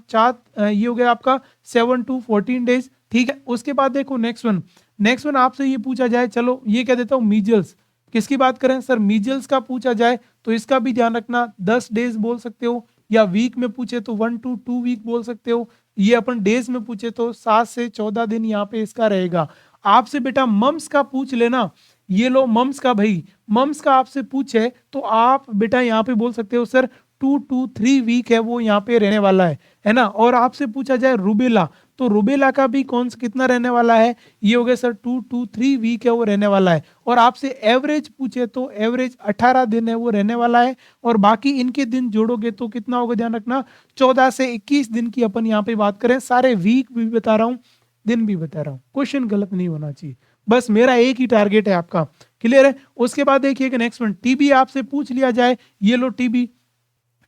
ये हो गया आपका 7 to 14 डेज। ठीक है, उसके बाद देखो नेक्स्ट वन आपसे ये पूछा जाए, चलो ये कह देता हूँ मीजल्स, किसकी बात करें सर, मीजल्स का पूछा जाए तो इसका भी ध्यान रखना 10 डेज बोल सकते हो, या वीक में पूछे तो 1 to 2 वीक बोल सकते हो, ये अपन डेज में पूछे तो 7 से 14 दिन यहाँ पे इसका रहेगा। आपसे बेटा मम्स का पूछ लेना, ये लो मम्स का, भाई मम्स का आपसे पूछे तो आप बेटा यहाँ पे बोल सकते हो सर 2 to 3 वीक है वो यहाँ पे रहने वाला है ना। और आपसे पूछा जाए रुबेला, तो रुबेला का भी कौन सा कितना रहने वाला है, ये हो गया सर 2 to 3 वीक है वो रहने वाला है। और आपसे एवरेज पूछे तो एवरेज 18 दिन है वो रहने वाला है, और बाकी इनके दिन जोड़ोगे तो कितना होगा, ध्यान रखना 14 से 21 दिन की अपन यहाँ पे बात करें। सारे वीक भी बता रहा हूँ, दिन भी बता रहा हूँ, क्वेश्चन गलत नहीं होना चाहिए, बस मेरा एक ही टारगेट है आपका। क्लियर है। उसके बाद देखिए नेक्स्ट वन, टीबी आपसे पूछ लिया जाए, ये लो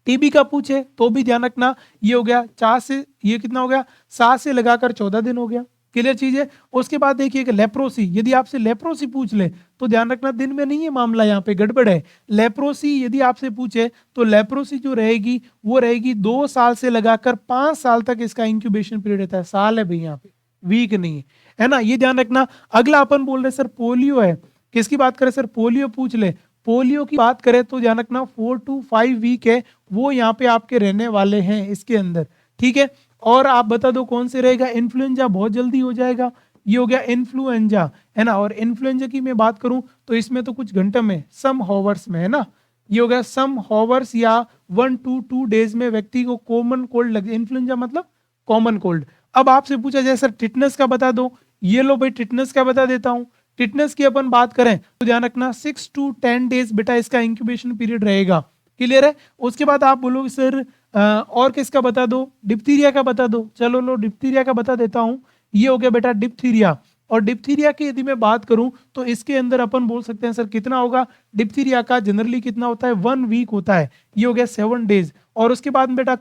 टीबी का पूछे तो भी ध्यान रखना, ये हो गया 4 से, ये कितना हो गया 7 से लगाकर 14 दिन हो गया। क्लियर चीज है। उसके बाद देखिए कि लेप्रोसी, यदि आपसे लेप्रोसी पूछ ले तो ध्यान रखना दिन में नहीं है मामला, यहाँ पे गड़बड़ है। लेप्रोसी यदि आपसे पूछे तो लेप्रोसी जो रहेगी वो रहेगी 2 साल से लगाकर 5 साल तक इसका इंक्यूबेशन पीरियड रहता है। साल है भाई यहाँ पे, वीक नहीं है ना, ये ध्यान रखना। अगला अपन बोल रहे सर पोलियो है, किसकी बात करें सर, पोलियो पूछ ले, पोलियो की बात करें तो ध्यान रखना 4 to 5 वीक है वो यहाँ पे आपके रहने वाले हैं इसके अंदर। ठीक है, और आप बता दो कौन से रहेगा, इन्फ्लुएंजा बहुत जल्दी हो जाएगा, ये हो गया इन्फ्लुएंजा, है ना। और इन्फ्लुएंजा की मैं बात करूं तो इसमें तो कुछ घंटे में, सम हॉवर्स में, है ना, ये हो गया सम हॉवर्स या 1 to 2 डेज में व्यक्ति को कॉमन कोल्ड लगे। इन्फ्लुएंजा मतलब कॉमन कोल्ड। अब आपसे पूछा जाए सर टिटनस का बता दो, ये लो भाई टिटनस का बता देता हूं। टिटनस की अपन बात करें तो ध्यान रखना 6 to 10 डेज बेटा इसका इंक्यूबेशन पीरियड रहेगा। क्लियर है। उसके बाद आप बोलोगे सर और किसका बता दो, डिप्थीरिया का बता दो, चलो लो डिप्थीरिया का बता देता हूं, ये हो गया बेटा डिप्थीरिया। और डिप्थीरिया की यदि मैं बात करूं तो इसके अंदर अपन बोल सकते हैं सर कितना होगा, डिप्थीरिया का जनरली कितना होता है 1 वीक होता है, ये हो गया 7 डेज। और उसके बाद बेटा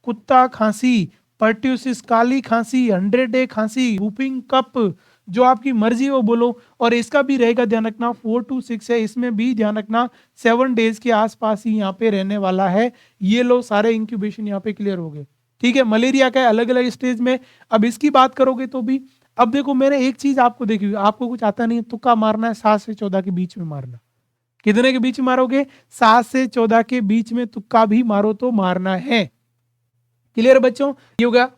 कुत्ता खांसी, पर्ट्यूसिस काली खांसी, 100 डे खांसी, वूपिंग कप, जो आपकी मर्जी हो बोलो। और इसका भी रहेगा ध्यान रखना 4 to 6 है, इसमें भी ध्यान रखना 7 डेज के आसपास ही यहाँ पे रहने वाला है। ये लो सारे इंक्यूबेशन यहाँ पे क्लियर हो गए। ठीक है, मलेरिया का अलग अलग स्टेज में, अब इसकी बात करोगे तो भी, अब देखो मैंने एक चीज आपको देखी, आपको कुछ आता नहीं है, तुक्का मारना है, 7 से 14 के बीच में मारना। कितने के बीच में मारोगे, 7 से 14 के बीच में तुक्का भी मारो तो मारना है। क्लियर बच्चों, ये होगा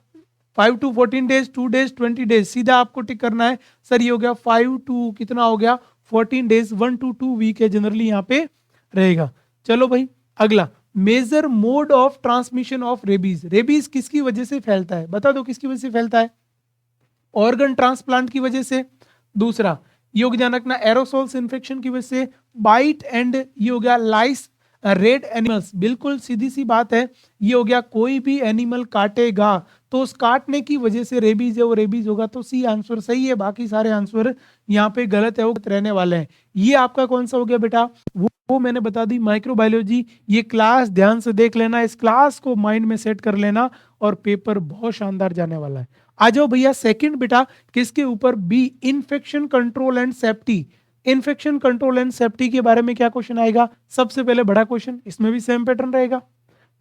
5 to 14 डेज, 2 डेज, 20 डेज, सीधा आपको टिक करना है। सर ये हो गया 5 to कितना हो गया 14 डेज, 1 to 2 वीक है जनरली यहाँ पे रहेगा। चलो भाई अगला, major mode of transmission of rabies. Rabies किसकी वजह से फैलता है, बता दो किसकी वजह से फैलता है, ऑर्गन ट्रांसप्लांट की वजह से। दूसरा ये हो गया ध्यान रखना एरोसोल्स इन्फेक्शन की वजह से, बाइट एंड ये हो गया लाइस रेड एनिमल्स, बिल्कुल सीधी सी बात है, ये हो गया कोई भी एनिमल काटेगा तो उस काटने की वजह से रेबीज है वो रेबीज होगा। तो सी आंसर सही है, बाकी सारे आंसर यहाँ पे गलत है, वो रहने वाले हैं। ये आपका कौन सा हो गया बेटा, वो मैंने बता दी माइक्रोबायोलॉजी। ये क्लास ध्यान से देख लेना, इस क्लास को माइंड में सेट कर लेना और पेपर बहुत शानदार जाने वाला है। आ जाओ भैया सेकंड बेटा, किसके ऊपर, B infection control and safety. Infection control and safety के बारे में क्या क्वेश्चन आएगा, सबसे पहले बड़ा क्वेश्चन, इसमें भी सेम पैटर्न रहेगा।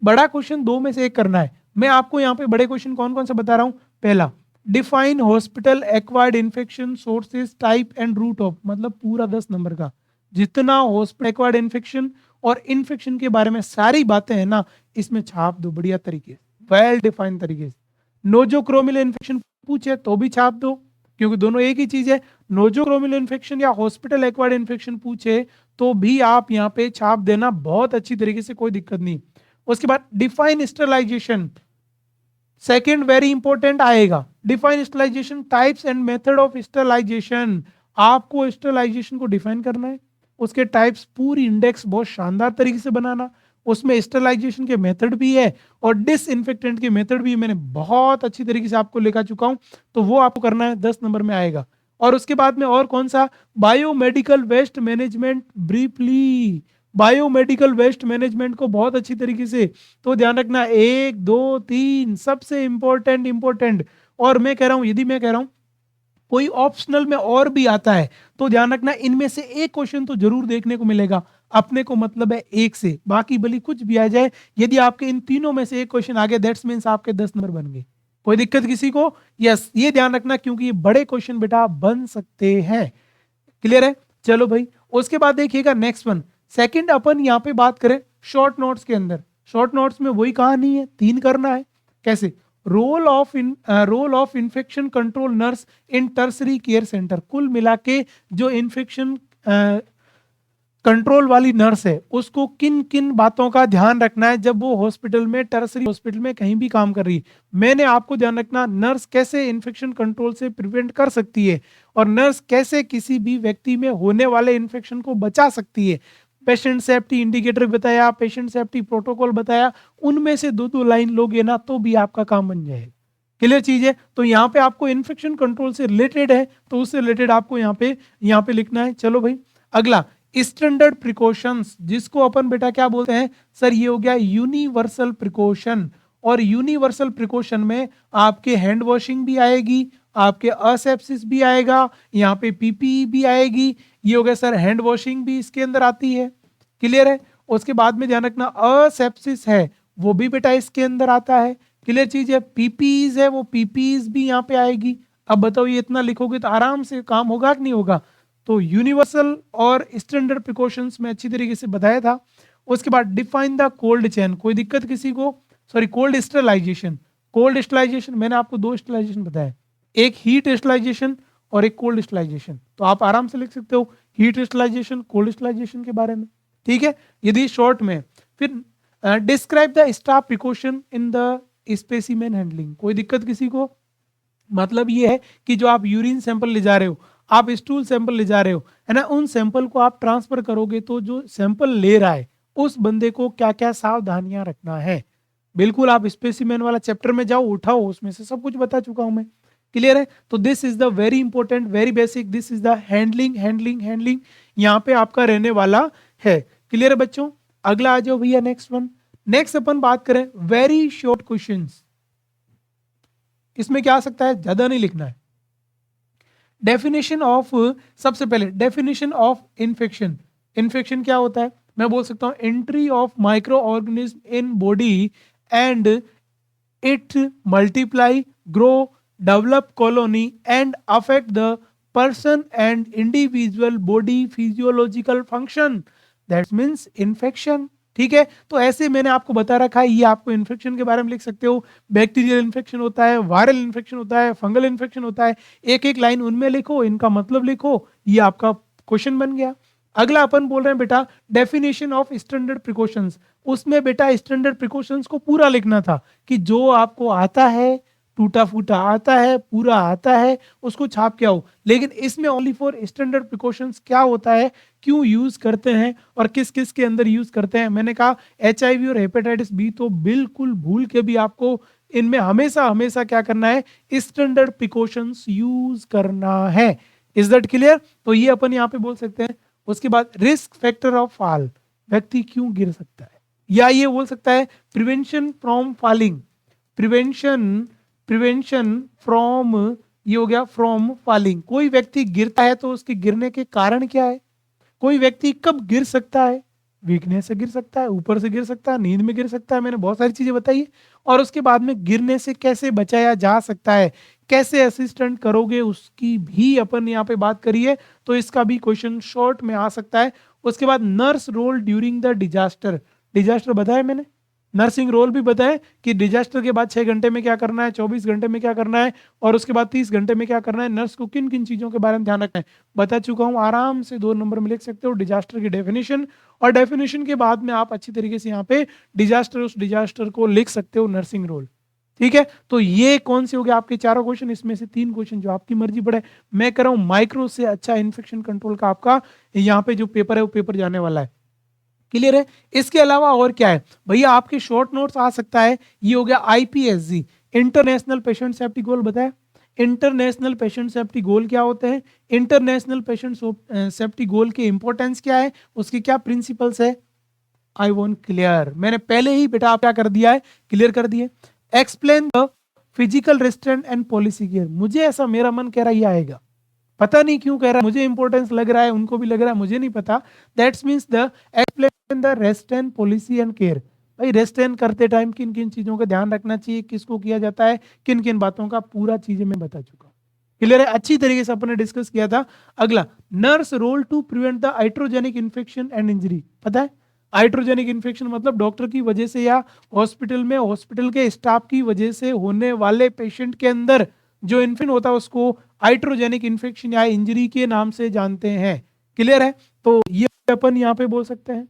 बड़ा क्वेश्चन 2 में से एक करना है। मैं आपको यहाँ पे बड़े क्वेश्चन कौन कौन से बता रहा हूँ, पहला define hospital acquired infection sources type and route of, मतलब पूरा 10 नंबर का जितना हॉस्पिटल एक्वायर्ड इन्फेक्शन और इन्फेक्शन के बारे में सारी बातें हैं ना, इसमें छाप दो बढ़िया तरीके से, वेल डिफाइंड तरीके से। नोजोक्रोमिल इन्फेक्शन पूछे तो भी छाप दो, क्योंकि दोनों एक ही चीज है। नोजोक्रोमिल इन्फेक्शन या हॉस्पिटल एक्वायर्ड इन्फेक्शन पूछे तो भी आप यहाँ पे छाप देना बहुत अच्छी तरीके से, कोई दिक्कत नहीं। उसके बाद define sterilisation, second very important आएगा। Define sterilisation types and method of sterilisation, आपको स्टरलाइजेशन को डिफाइन करना है, उसके टाइप्स पूरी इंडेक्स बहुत शानदार तरीके से बनाना, उसमें स्टरलाइजेशन के मेथड भी है और डिसइंफेक्टेंट के मेथड भी मैंने बहुत अच्छी तरीके से आपको लिखा चुका हूं, तो वो आपको करना है, 10 नंबर में आएगा। और उसके बाद में और कौन सा, biomedical waste management briefly, biomedical waste management को बहुत अच्छी तरीके से, तो ध्यान रखना 1 2 3 सबसे इंपॉर्टेंट इंपॉर्टेंट। और मैं कह रहा हूं, यदि मैं कह रहा हूं कोई ऑप्शनल में और भी आता है तो ध्यान रखना इनमें से एक क्वेश्चन तो जरूर देखने को मिलेगा, अपने को मतलब है एक से, बाकी भले कुछ भी आ जाए, यदि आपके इन तीनों में से एक क्वेश्चन आ गया दैट्स मींस आपके 10 नंबर बन गए। कोई दिक्कत किसी को? यस, ये ध्यान रखना क्योंकि ये बड़े क्वेश्चन बेटा बन सकते हैं। क्लियर है? चलो भाई, उसके बाद देखिएगा नेक्स्ट वन, सेकंड अपन यहाँ पे बात करें शॉर्ट नोट्स के अंदर, शॉर्ट नोट्स में वही कहानी है, 3 करना है। कैसे? Role of infection control nurse in tertiary care centre, कुल मिला के जो इन्फेक्शन कंट्रोल वाली नर्स है उसको किन किन बातों का ध्यान रखना है जब वो हॉस्पिटल में, टर्सरी हॉस्पिटल में कहीं भी काम कर रही है। मैंने आपको ध्यान रखना नर्स कैसे इन्फेक्शन कंट्रोल से प्रिवेंट कर सकती है और नर्स कैसे किसी भी व्यक्ति में होने वाले इन्फेक्शन को बचा सकती है। पेशेंट सेफ्टी इंडिकेटर बताया, पेशेंट सेफ्टी प्रोटोकॉल बताया, उनमें से 2 लाइन लोगे ना तो भी आपका काम बन जाएगा। क्लियर चीज है? तो यहाँ पे आपको इन्फेक्शन कंट्रोल से रिलेटेड है तो उससे रिलेटेड आपको यहाँ पे लिखना है। चलो भाई, अगला स्टैंडर्ड प्रिकॉशंस, जिसको अपन बेटा क्या बोलते हैं सर, ये हो गया यूनिवर्सल प्रिकॉशन। और यूनिवर्सल प्रिकॉशन में आपके हैंड वॉशिंग भी आएगी, आपके असेप्सिस भी आएगा, यहाँ पे पीपीई भी आएगी, ये हो गया सर हैंड वॉशिंग भी इसके अंदर आती है। क्लियर है? उसके बाद में ध्यान रखना असेप्सिस है वो भी बेटा इसके अंदर आता है। क्लियर चीज है? पीपीईज है वो पीपीईज भी यहाँ पे आएगी। अब बताओ ये इतना लिखोगे तो आराम से काम होगा कि नहीं होगा? तो यूनिवर्सल और स्टैंडर्ड प्रिकॉशंस में अच्छी तरीके से बताया था। उसके बाद डिफाइन द कोल्ड चेन, कोई दिक्कत किसी को? Sorry, cold sterilization. Cold sterilization मैंने आपको 2 स्टरलाइजेशन बताया, एक हीट स्टरलाइजेशन और एक कोल्ड स्टरलाइजेशन, तो आप आराम से लिख सकते हो हीट स्टरलाइजेशन, कोल्ड स्टरलाइजेशन के बारे में। ठीक है, यदि शॉर्ट में। फिर describe the staff precaution in the specimen handling, कोई दिक्कत किसी को? मतलब ये है कि जो आप यूरिन सैंपल ले जा रहे हो, आप स्टूल सैंपल ले जा रहे हो, है ना, उन सैंपल को आप ट्रांसफर करोगे तो जो सैंपल ले रहा है उस बंदे को क्या क्या सावधानियां रखना है। बिल्कुल, आप स्पेसिमेन वाला चैप्टर में जाओ, उठाओ, उसमें से सब कुछ बता चुका हूं मैं। क्लियर है? तो this is the very important, very basic, this is the handling handling handling यहाँ पे आपका रहने वाला है। क्लियर है बच्चों? अगला आ जाओ भैया नेक्स्ट वन। नेक्स्ट अपन बात करें वेरी शॉर्ट क्वेश्चंस, इसमें क्या आ सकता है, ज्यादा नहीं लिखना है। डेफिनेशन ऑफ, सबसे पहले डेफिनेशन ऑफ इन्फेक्शन। इन्फेक्शन क्या होता है? मैं बोल सकता हूं entry of micro organism in body and it multiply, grow, develop colony and affect the person and individual body physiological function, that means infection. ठीक है, तो ऐसे मैंने आपको बता रखा है, ये आपको इन्फेक्शन के बारे में लिख सकते हो। बैक्टीरियल इन्फेक्शन होता है, वायरल इन्फेक्शन होता है, फंगल इन्फेक्शन होता है, एक एक लाइन उनमें लिखो, इनका मतलब लिखो, ये आपका क्वेश्चन बन गया। अगला अपन बोल रहे हैं बेटा डेफिनेशन ऑफ स्टैंडर्ड प्रिकॉशंस, उसमें बेटा स्टैंडर्ड प्रिकॉशंस को पूरा लिखना था कि जो आपको आता है, टूटा फूटा आता है, पूरा आता है, उसको छाप के आओ। लेकिन इसमें ओनली फॉर स्टैंडर्ड प्रिकॉशंस क्या होता है, क्यों यूज करते हैं और किस किस के अंदर यूज करते हैं। मैंने कहा HIV और हेपेटाइटिस बी तो बिल्कुल भूल के भी आपको इनमें हमेशा हमेशा क्या करना है, स्टैंडर्ड प्रिकॉशंस यूज करना है। Is that clear? तो ये अपन यहाँ पे बोल सकते हैं। उसके बाद रिस्क फैक्टर ऑफ फॉल, व्यक्ति क्यों गिर सकता है, या ये बोल सकता है prevention from falling, prevention from, ये हो गया फ्रॉम फॉलिंग। कोई व्यक्ति गिरता है तो उसके गिरने के कारण क्या है, कोई व्यक्ति कब गिर सकता है, वीकनेस से गिर सकता है, ऊपर से गिर सकता है, नींद में गिर सकता है, मैंने बहुत सारी चीजें बताई है। और उसके बाद में गिरने से कैसे बचाया जा सकता है, कैसे असिस्टेंट करोगे, उसकी भी अपन यहाँ पे बात करिए, तो इसका भी क्वेश्चन शॉर्ट में आ सकता है। उसके बाद nurse role during the disaster, disaster बताया मैंने, नर्सिंग रोल भी बताएं कि डिजास्टर के बाद 6 घंटे में क्या करना है, 24 घंटे में क्या करना है, और उसके बाद 30 घंटे में क्या करना है, नर्स को किन किन चीजों के बारे में ध्यान रखना है, बता चुका हूं। आराम से 2 नंबर में लिख सकते हो डिजास्टर की डेफिनेशन, और डेफिनेशन के बाद में आप अच्छी तरीके से यहाँ पे डिजास्टर, उस डिजास्टर को लिख सकते हो, नर्सिंग रोल। ठीक है, तो ये कौन से हो गए आपके चारों क्वेश्चन, इसमें से 3 क्वेश्चन जो आपकी मर्जी पड़े। मैं कर रहा हूं माइक्रो से अच्छा इन्फेक्शन कंट्रोल का आपका यहाँ पे जो पेपर है वो पेपर जाने वाला है। क्लियर है। इसके अलावा और क्या है भैया, आपके शॉर्ट नोट्स आ सकता है, ये हो गया आईपीएसजी, इंटरनेशनल पेशेंट सेफ्टी गोल बताया। इंटरनेशनल पेशेंट सेफ्टी गोल क्या होते हैं, इंटरनेशनल पेशेंट सेफ्टी गोल के इंपॉर्टेंस क्या है, उसके क्या प्रिंसिपल्स है, आई वॉन्ट क्लियर, मैंने पहले ही बेटा आप क्या कर दिया है, क्लियर कर दिए। Explain the physical restaurant and policy care, मुझे ऐसा मेरा मन कह रहा है ये आएगा, पता नहीं क्यों कह रहा है, मुझे इंपॉर्टेंस लग रहा है, उनको भी लग रहा है, मुझे नहीं पता। That's means the explain the rest and policy and care, भाई रेस्ट एंड करते टाइम किन किन चीजों का ध्यान रखना चाहिए, किसको किया जाता है, किन किन बातों का, पूरा चीजें मैं बता चुका हूं। क्लियर है, अच्छी तरीके से अपने डिस्कस किया था। अगला, nurse role to prevent the iatrogenic infection and injury, पता है हाइड्रोजेनिक इन्फेक्शन मतलब डॉक्टर की वजह से या हॉस्पिटल में हॉस्पिटल के स्टाफ की वजह से होने वाले पेशेंट के अंदर जो इन्फेक्शन होता है उसको हाइड्रोजेनिक इन्फेक्शन या इंजरी के नाम से जानते हैं। क्लियर है, तो ये अपन यहाँ पे बोल सकते हैं।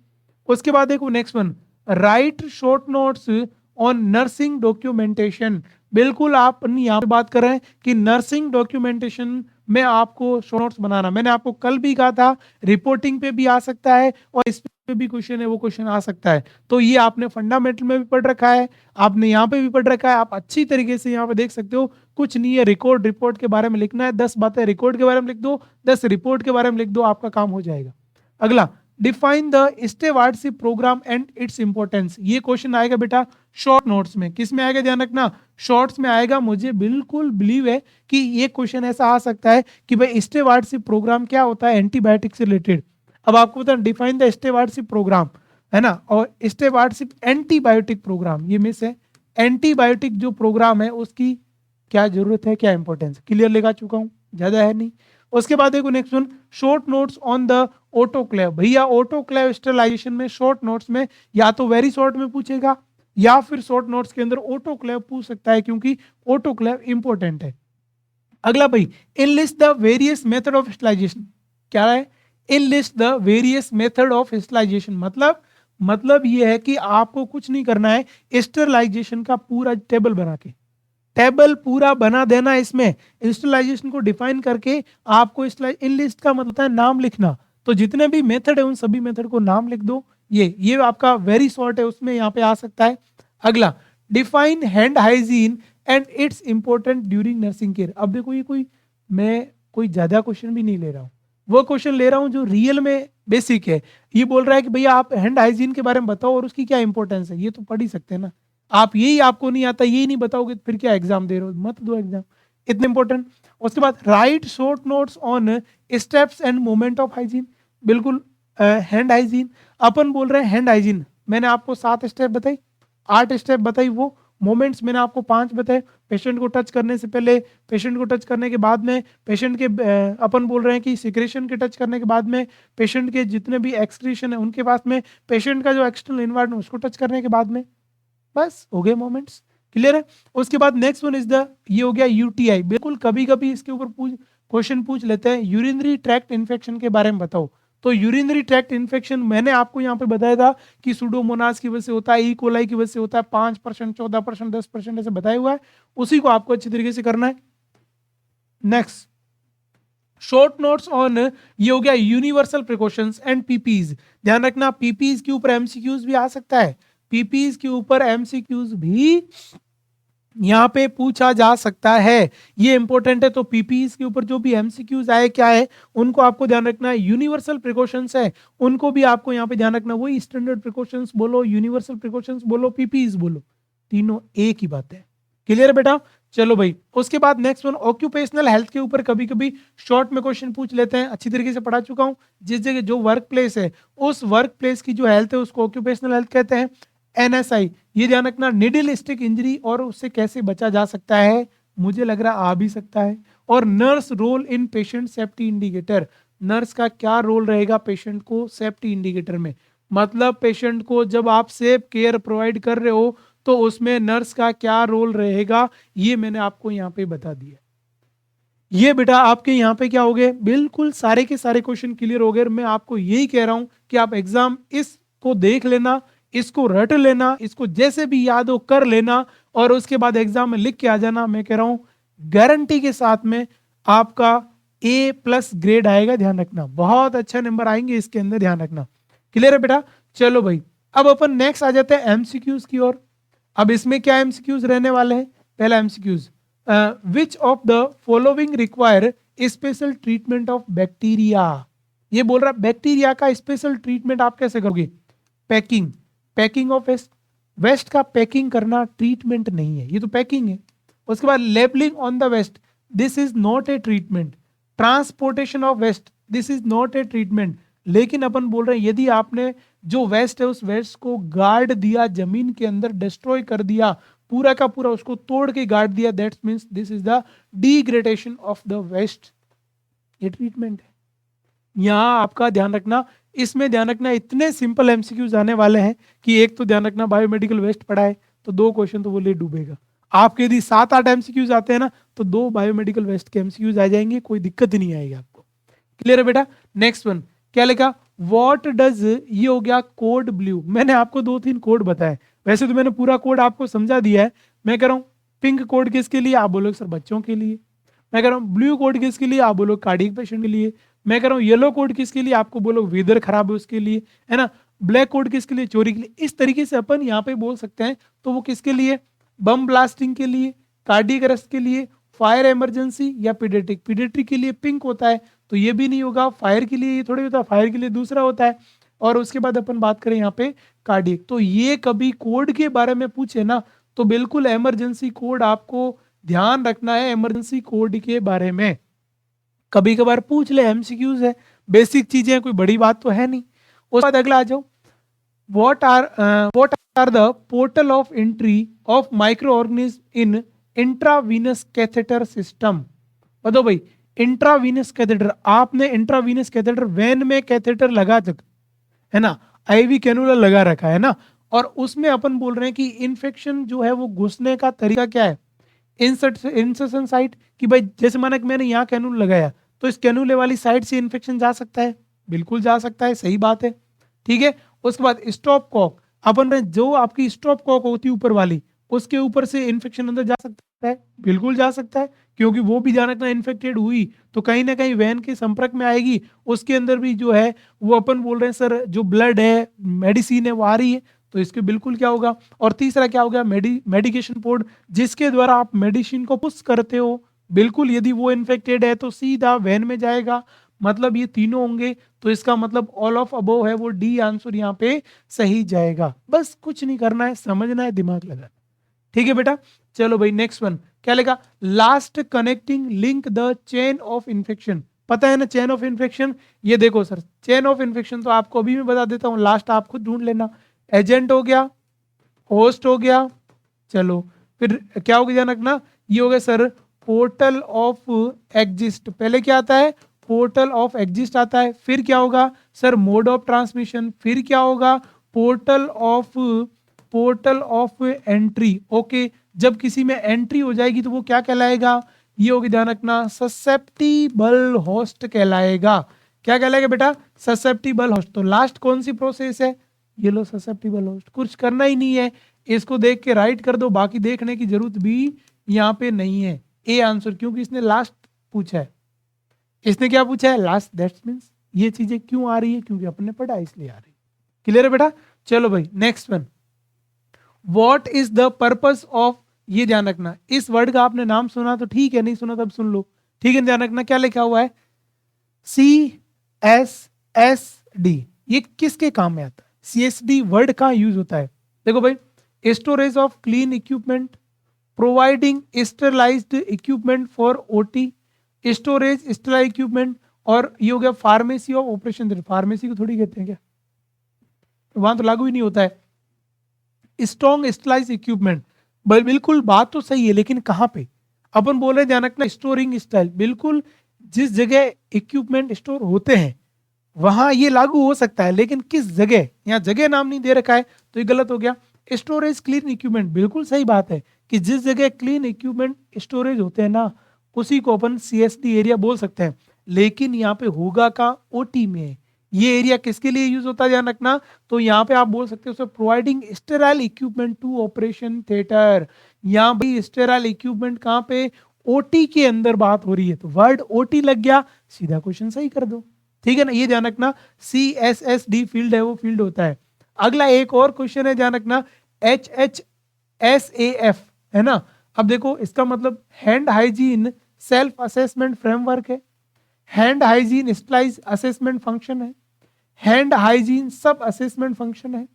उसके बाद देखो next one, right short notes on nursing documentation, बिल्कुल आप यहाँ पे बात कर रहे हैं कि नर्सिंग डॉक्यूमेंटेशन में आपको शॉर्ट नोट्स बनाना, मैंने आपको कल भी कहा था रिपोर्टिंग पे भी आ सकता है और इस पे भी क्वेश्चन है, वो क्वेश्चन आ सकता है। तो ये आपने फंडामेंटल में भी पढ़ रखा है, आपने यहाँ पे भी पढ़ रखा है, आप अच्छी तरीके से यहाँ पे देख सकते हो। कुछ नहीं है, रिकॉर्ड रिपोर्ट के बारे में लिखना है, 10 बातें रिकॉर्ड के बारे में लिख दो, 10 रिपोर्ट के बारे में लिख दो, आपका काम हो जाएगा। अगला, define the stewardship programme and its importance, ये क्वेश्चन आएगा बेटा शॉर्ट नोट्स में, किस में आएगा ध्यान रखना, शॉर्ट्स में आएगा। मुझे बिल्कुल बिलीव है कि ये क्वेश्चन ऐसा आ सकता है कि भाई स्टेवार्डशिप प्रोग्राम क्या होता है, एंटीबायोटिक से रिलेटेड। अब आपको बता डिफाइन द स्टेवार्डशिप प्रोग्राम है ना, और स्टेवार्डशिप एंटीबायोटिक प्रोग्राम, ये मिस है, एंटीबायोटिक जो प्रोग्राम है उसकी क्या जरूरत है, क्या इंपॉर्टेंस, क्लियर लगा चुका हूं, ज्यादा है नहीं। उसके बाद देखो next one, short notes on the autoclave, भैया ऑटोक्लेव स्टरलाइजेशन में शॉर्ट नोट्स में या तो वेरी शॉर्ट में पूछेगा या फिर शॉर्ट नोट्स के अंदर ऑटोक्लेव पूछ सकता है, क्योंकि ऑटोक्लेव इंपॉर्टेंट है। अगला भाई, enlist the various method of sterilization, क्या है, enlist the various method of sterilization, मतलब ये है कि आपको कुछ नहीं करना है, स्टरलाइजेशन का पूरा टेबल बना के, टेबल पूरा बना देना, इसमें इंस्टॉलाइजेशन को डिफाइन करके आपको इन लिस्ट का मतलब है नाम लिखना, तो जितने भी मेथड है उन सभी मेथड को नाम लिख दो। ये आपका वेरी शॉर्ट है, उसमें यहाँ पे आ सकता है। अगला, define hand hygiene and it's important during nursing care. अब देखो ये मैं कोई ज्यादा क्वेश्चन भी नहीं ले रहा हूँ, वो क्वेश्चन ले रहा हूँ जो रियल में बेसिक है। ये बोल रहा है कि भैया आप हैंड हाइजीन के बारे में बताओ और उसकी क्या इंपॉर्टेंस है, ये तो पढ़ ही सकते हैं ना। आप यही आपको नहीं आता, यही नहीं बताओगे फिर क्या एग्जाम दे रहे हो, मत दो एग्जाम, इतने इंपॉर्टेंट। उसके बाद right short notes on steps and movement of hygiene, बिल्कुल हैंड हाइजीन, अपन बोल रहे हैं हैंड हाइजीन, मैंने आपको 7 स्टेप बताई, 8 स्टेप बताई, वो मोमेंट्स मैंने आपको 5 बताए, पेशेंट को टच करने से पहले, पेशेंट को टच करने के बाद में, पेशेंट के अपन बोल रहे हैं कि सिक्रेशन के टच करने के बाद में, पेशेंट के जितने भी एक्सक्रीशन है उनके पास में, पेशेंट का जो एक्सटर्नल इन्वायरमेंट उसको टच करने के बाद में, बस हो गए मोमेंट्स। क्लियर है। उसके बाद नेक्स्ट वन इज द, ये हो गया यूटीआई, बिल्कुल कभी कभी इसके ऊपर क्वेश्चन पूछ लेते हैं, यूरिनरी ट्रैक्ट इन्फेक्शन के बारे में बताओ। तो यूरिनरी ट्रैक्ट इन्फेक्शन मैंने आपको यहाँ पे बताया था कि सुडोमोनास की वजह से होता है, ई कोलाई की वजह से होता है, 5%, 14%, 10% ऐसे बताया हुआ है, उसी को आपको अच्छी तरीके से करना है। नेक्स्ट, शॉर्ट नोट्स ऑन, ये हो गया यूनिवर्सल प्रिकॉशंस एंड पीपीज, ध्यान रखना पीपीज के ऊपर एमसीक्यूज भी आ सकता है, पीपीज के ऊपर एमसीक्यूज भी यहां पे पूछा जा सकता है, ये इंपॉर्टेंट है। तो पीपीज के ऊपर जो भी एमसीक्यूज आए क्या है उनको आपको ध्यान रखना है, यूनिवर्सल प्रिकॉशंस है उनको भी आपको यहाँ पे ध्यान रखना, वही स्टैंडर्ड प्रिकॉशंस बोलो, यूनिवर्सल प्रिकॉशंस बोलो, पीपीज बोलो, तीनों एक ही बात है। क्लियर है बेटा। चलो भाई, उसके बाद नेक्स्ट वन, ऑक्यूपेशनल हेल्थ के ऊपर कभी कभी शॉर्ट में क्वेश्चन पूछ लेते हैं, अच्छी तरीके से पढ़ा चुका हूं। जिस जगह जो वर्क प्लेस है, उस वर्क प्लेस की जो हेल्थ है उसको ऑक्यूपेशनल हेल्थ कहते हैं। एनएसआई, ये ध्यान रखना, निडल स्टिक इंजरी और उससे कैसे बचा जा सकता है, मुझे लग रहा आ भी सकता है। और nurse role in patient safety indicator, nurse का क्या रोल रहेगा पेशेंट को सेफ्टी इंडिकेटर में, मतलब पेशेंट को जब आप सेफ केयर प्रोवाइड कर रहे हो तो उसमें नर्स का क्या रोल रहेगा, ये मैंने आपको यहाँ पे बता दिया। ये बेटा आपके यहाँ पे क्या हो गए, बिल्कुल सारे के सारे क्वेश्चन क्लियर हो गए। मैं आपको यही कह रहा हूं कि आप एग्जाम इसको देख लेना, इसको रट लेना, इसको जैसे भी याद हो कर लेना और उसके बाद एग्जाम में लिख के आ जाना। मैं कह रहा हूं गारंटी के साथ में आपका A+ ग्रेड आएगा, ध्यान रखना, बहुत अच्छा नंबर आएंगे इसके अंदर, ध्यान रखना। क्लियर है बेटा? चलो भाई, अब अपन नेक्स्ट आ जाते हैं एमसीक्यूज की ओर। अब इसमें क्या एमसीक्यूज रहने वाले हैं? पहला MCQs, which of the following require special treatment of bacteria. ये बोल रहा बैक्टीरिया का स्पेशल ट्रीटमेंट आप कैसे करोगे? Packing, packing of waste, waste का पैकिंग करना ट्रीटमेंट नहीं है, ये तो पैकिंग है। उसके बाद labelling on the waste, this is not a treatment. Transportation of waste, this is not a treatment. लेकिन अपन बोल रहे हैं यदि आपने जो वेस्ट है उस वेस्ट को गाड़ दिया, जमीन के अंदर डिस्ट्रॉय कर दिया, पूरा का पूरा उसको तोड़ के गाड़ दिया, that means this is the degradation of the waste, ये ट्रीटमेंट है। यहां आपका ध्यान रखना, इसमें ध्यान रखना, इतने सिंपल एमसीक्यूज आने वाले हैं कि एक तो ध्यान रखना बायोमेडिकल वेस्ट पढ़ा है तो 2 क्वेश्चन तो वो ले डूबेगा। आपके यदि 7-8 एमसीक्यूज आते हैं ना तो 2 बायोमेडिकल वेस्ट के एमसीक्यूज आ जाएंगे, कोई दिक्कत ही नहीं आएगी आपको। क्लियर है बेटा? नेक्स्ट वन क्या लिखा, वॉट डज, ये हो गया कोड ब्लू। मैंने आपको 2-3 कोड बताए, वैसे तो मैंने पूरा कोड आपको समझा दिया है। मैं कह रहा हूँ पिंक कोड किसके लिए, आप बोलोगे सर बच्चों के लिए। मैं कह रहा हूँ ब्लू कोड किसके लिए, आप बोलो कार्डियक पेशेंट के लिए। मैं कह रहा हूँ येलो कोड किसके लिए, आपको बोलो वेदर खराब है उसके लिए, है ना। ब्लैक कोड किसके लिए, चोरी के लिए। इस तरीके से अपन यहाँ पे बोल सकते हैं। तो वो किसके लिए, बम ब्लास्टिंग के लिए, कार्डियक अरेस्ट के लिए, फायर इमरजेंसी या पीडियाट्रिक। पीडियाट्रिक के लिए पिंक होता है तो ये भी नहीं होगा, फायर के लिए ये थोड़ी होता है, फायर के लिए दूसरा होता है। और उसके बाद अपन बात करें यहाँ पे कार्डियक, तो ये कभी कोड के बारे में पूछे ना तो बिल्कुल इमरजेंसी कोड आपको ध्यान रखना है, इमरजेंसी कोड के बारे में। कभी कभार पूछ ले, एमसीक्यूज है, बेसिक चीजें, कोई बड़ी बात तो है नहीं। उसके बाद अगला आ जाओ, what are the portal of entry of microorganism in intravenous catheter system। बताओ भाई, इंट्रावीनस कैथेटर, आपने इंट्रावीनस कैथेटर वेन में कैथेटर लगा है ना, आईवी कैनुला लगा रखा है ना, और उसमें अपन बोल रहे हैं कि इन्फेक्शन जो है वो घुसने का तरीका क्या है, इंसर्शन साइट, कि भाई जैसे माना कि मैंने यहाँ कैनुला लगाया तो इस कैनुले वाली साइड से इन्फेक्शन जा सकता है, बिल्कुल जा सकता है, सही बात है, ठीक है। उसके बाद स्टॉप कॉक, अपन जो आपकी स्टॉप कॉक होती है ऊपर वाली, उसके ऊपर से इन्फेक्शन अंदर जा सकता है, बिल्कुल जा सकता है, क्योंकि वो भी ध्यान रखना इन्फेक्टेड हुई तो कहीं ना कहीं वैन के संपर्क में आएगी, उसके अंदर भी जो है वो अपन बोल रहे हैं सर जो ब्लड है, मेडिसिन है वो आ रही है, तो इसके बिल्कुल क्या होगा। और तीसरा क्या हो गया, मेडिकेशन पोर्ट, जिसके द्वारा आप मेडिसिन को पुश करते हो, बिल्कुल यदि वो इन्फेक्टेड है तो सीधा वैन में जाएगा, मतलब ये तीनों होंगे, तो इसका मतलब ऑल ऑफ अबोव है, वो डी आंसर यहाँ पे सही जाएगा। बस कुछ नहीं करना है, समझना है, दिमाग लगाना, ठीक है बेटा। चलो भाई नेक्स्ट वन क्या लिखा, last connecting link the chain of infection. पता है ना चेन ऑफ इन्फेक्शन, ये देखो सर चेन ऑफ इन्फेक्शन तो आपको अभी मैं बता देता हूँ, लास्ट आप खुद ढूंढ लेना। एजेंट हो गया, होस्ट हो गया, चलो फिर क्या हो गया ध्यान रखना, ये हो गया सर पोर्टल ऑफ एग्जिस्ट। पहले क्या आता है, पोर्टल ऑफ एग्जिस्ट आता है, फिर क्या होगा सर मोड ऑफ ट्रांसमिशन, फिर क्या होगा पोर्टल ऑफ एंट्री। ओके, जब किसी में एंट्री हो जाएगी तो वो क्या कहलाएगा, ये होगी ध्यान रखना ससेप्टिबल होस्ट कहलाएगा। क्या कहलाएगा बेटा, ससेप्टिबल होस्ट। तो लास्ट कौन सी प्रोसेस है, ये लो ससेप्टिबल होस्ट, कुछ करना ही नहीं है, इसको देख के राइट कर दो, बाकी देखने की जरूरत भी यहाँ पे नहीं है। ए आंसर, क्योंकि इसने लास्ट पूछा है, इसने क्या पूछा है लास्ट, दैट्स मींस ये चीजें क्यों आ रही है, क्योंकि अपने पढ़ा इसलिए आ रही है। क्लियर है बेटा? चलो भाई next one, what is the purpose of, ये ध्यान रखना, इस वर्ड का आपने नाम सुना तो ठीक है, नहीं सुना तब सुन लो, ठीक है। ध्यान रखना क्या लिखा हुआ है, CSSD, ये किसके काम में आता है, CSD वर्ड का यूज होता है। देखो भाई, storage of clean equipment, providing sterilised equipment for OT, storage sterilise equipment, और ये हो गया फार्मेसी ऑफ ऑपरेशन। फार्मेसी को थोड़ी कहते हैं क्या, वहां तो लागू ही नहीं होता है। स्ट्रॉन्ग स्टेरलाइज इक्विपमेंट, बिल्कुल बात तो सही है, लेकिन कहाँ पे अपन बोल रहे हैं, ध्यान रखना, स्टोरिंग स्टाइल, बिल्कुल जिस जगह इक्विपमेंट स्टोर होते हैं वहां ये लागू हो सकता है, लेकिन किस जगह, यहाँ जगह नाम नहीं दे रखा है तो ये गलत हो गया। स्टोरेज क्लीन इक्विपमेंट, बिल्कुल सही बात है कि जिस जगह क्लीन इक्विपमेंट स्टोरेज होते हैं ना, उसी को अपन सीएसडी एरिया बोल सकते हैं। लेकिन यहाँ पे होगा का ओटी में, ये एरिया किसके लिए यूज होता है ध्यान रखना, तो यहाँ पे आप बोल सकते हो providing sterile equipment to operation theatre. यहाँ भाई स्टेराइल इक्विपमेंट कहाँ पे, ओटी के अंदर बात हो रही है, तो वर्ड ओटी लग गया, सीधा क्वेश्चन सही कर दो, ठीक है ना। ये ध्यान रखना, CSSD फील्ड है वो फील्ड होता है। अगला एक और क्वेश्चन है, ध्यान रखना, HHSAF है ना। अब देखो इसका मतलब hand hygiene self assessment framework है, hand hygiene splice assessment function है, hand hygiene sub assessment function है,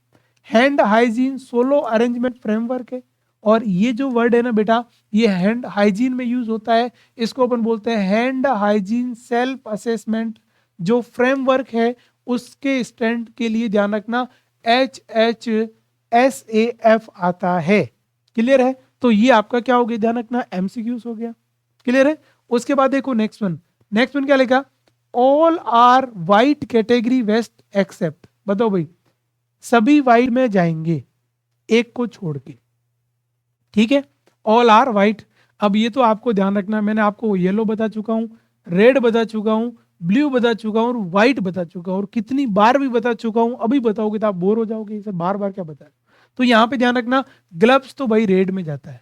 hand hygiene solo arrangement framework है। और ये जो वर्ड है ना बेटा, ये हैंड हाइजीन में यूज होता है, इसको अपन बोलते हैं हैंड हाइजीन सेल्फ असेसमेंट। जो फ्रेमवर्क है उसके स्टैंड के लिए ध्यान रखना HHSAF आता है। क्लियर है, तो ये आपका क्या हो गया, ध्यान रखना MCQs हो गया। क्लियर है, उसके बाद देखो नेक्स्ट वन, नेक्स्ट वन क्या लिखा, all are white category waste except, बताओ भाई, सभी वाइट में जाएंगे एक को छोड़ के, ठीक है, ऑल आर वाइट। अब ये तो आपको ध्यान रखना, मैंने आपको येलो बता चुका हूं, रेड बता चुका हूं, ब्लू बता चुका हूं और व्हाइट बता चुका हूं, और कितनी बार भी बता चुका हूं, अभी बताओगे तो आप बोर हो जाओगे, इसे बार बार क्या बताया। तो यहां पे ध्यान रखना, ग्लव्स तो भाई रेड में जाता है,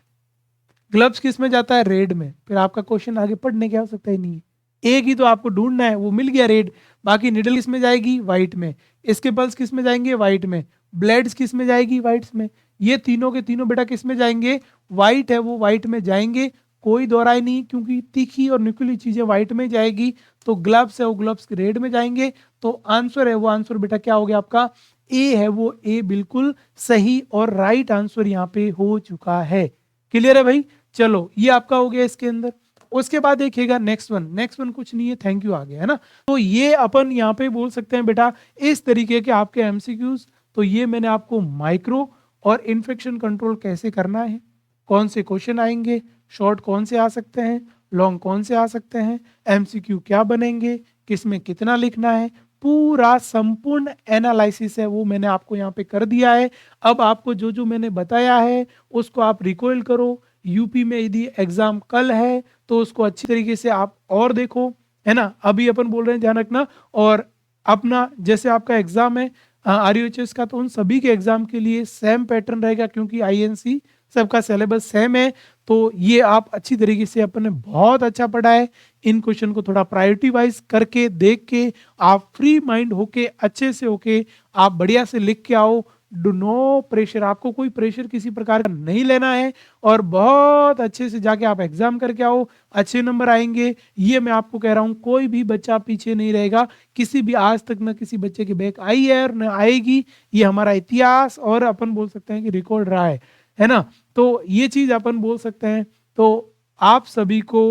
ग्लव्स किस में जाता है, रेड में। फिर आपका क्वेश्चन आगे पढ़ने की आवश्यकता ही नहीं है, एक ही तो आपको ढूंढना है, वो मिल गया रेड। बाकी निडल किस में जाएगी, व्हाइट में, इसके पल्स किस में जाएंगे, व्हाइट में, ब्लेड्स किस में जाएगी, व्हाइट्स में। ये तीनों के तीनों बेटा किस में जाएंगे, व्हाइट है वो व्हाइट में जाएंगे, कोई दोहराई नहीं, क्योंकि तीखी और नुकीली चीजें व्हाइट में जाएगी। तो ग्लव्स है वो ग्लव्स रेड में जाएंगे। तो आंसर है वो आंसर बेटा क्या हो गया आपका, ए है वो ए बिल्कुल सही और राइट आंसर यहाँ पे हो चुका है। क्लियर है भाई, चलो ये आपका हो गया इसके अंदर। उसके बाद देखिएगा नेक्स्ट वन, नेक्स्ट वन कुछ नहीं है, थैंक यू आ गया है ना। तो ये अपन यहाँ पे बोल सकते हैं बेटा इस तरीके के आपके एमसीक्यूज। तो ये मैंने आपको माइक्रो और इन्फेक्शन कंट्रोल कैसे करना है, कौन से क्वेश्चन आएंगे, शॉर्ट कौन से आ सकते हैं, लॉन्ग कौन से आ सकते हैं, एमसीक्यू क्या बनेंगे, किसमें कितना लिखना है, पूरा संपूर्ण एनालिसिस है वो मैंने आपको यहाँ पे कर दिया है। अब आपको जो जो मैंने बताया है उसको आप रिकॉल करो। यूपी में यदि एग्जाम कल है तो उसको अच्छी तरीके से आप और देखो, है ना। अभी अपन बोल रहे हैं ध्यान रखना, और अपना जैसे आपका एग्जाम है RUHS का, तो उन सभी के एग्जाम के लिए सेम पैटर्न रहेगा, क्योंकि INC सबका सिलेबस सेम है। तो ये आप अच्छी तरीके से अपने बहुत अच्छा पढ़ा है, इन क्वेश्चन को थोड़ा प्रायोरिटी वाइज करके देख के आप फ्री माइंड होके अच्छे से होके आप बढ़िया से लिख के आओ। डू नो प्रेशर, आपको कोई प्रेशर किसी प्रकार का नहीं लेना है, और बहुत अच्छे से जाके आप एग्जाम करके आओ, अच्छे नंबर आएंगे। ये मैं आपको कह रहा हूँ, कोई भी बच्चा पीछे नहीं रहेगा, किसी भी आज तक ना किसी बच्चे की बैक आई है और न आएगी, ये हमारा इतिहास और अपन बोल सकते हैं कि रिकॉर्ड रहा है ना। तो ये चीज अपन बोल सकते हैं। तो आप सभी को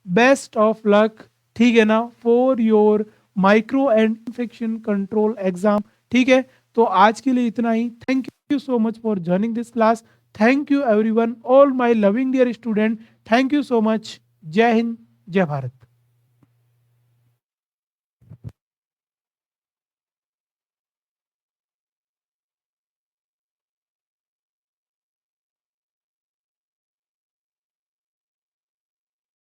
बेस्ट ऑफ लक, ठीक है ना, for your micro and infection control exam, ठीक है। तो आज के लिए इतना ही। Thank you so much for joining this class. Thank you everyone, all my loving dear student, thank you so much. जय हिंद, जय भारत।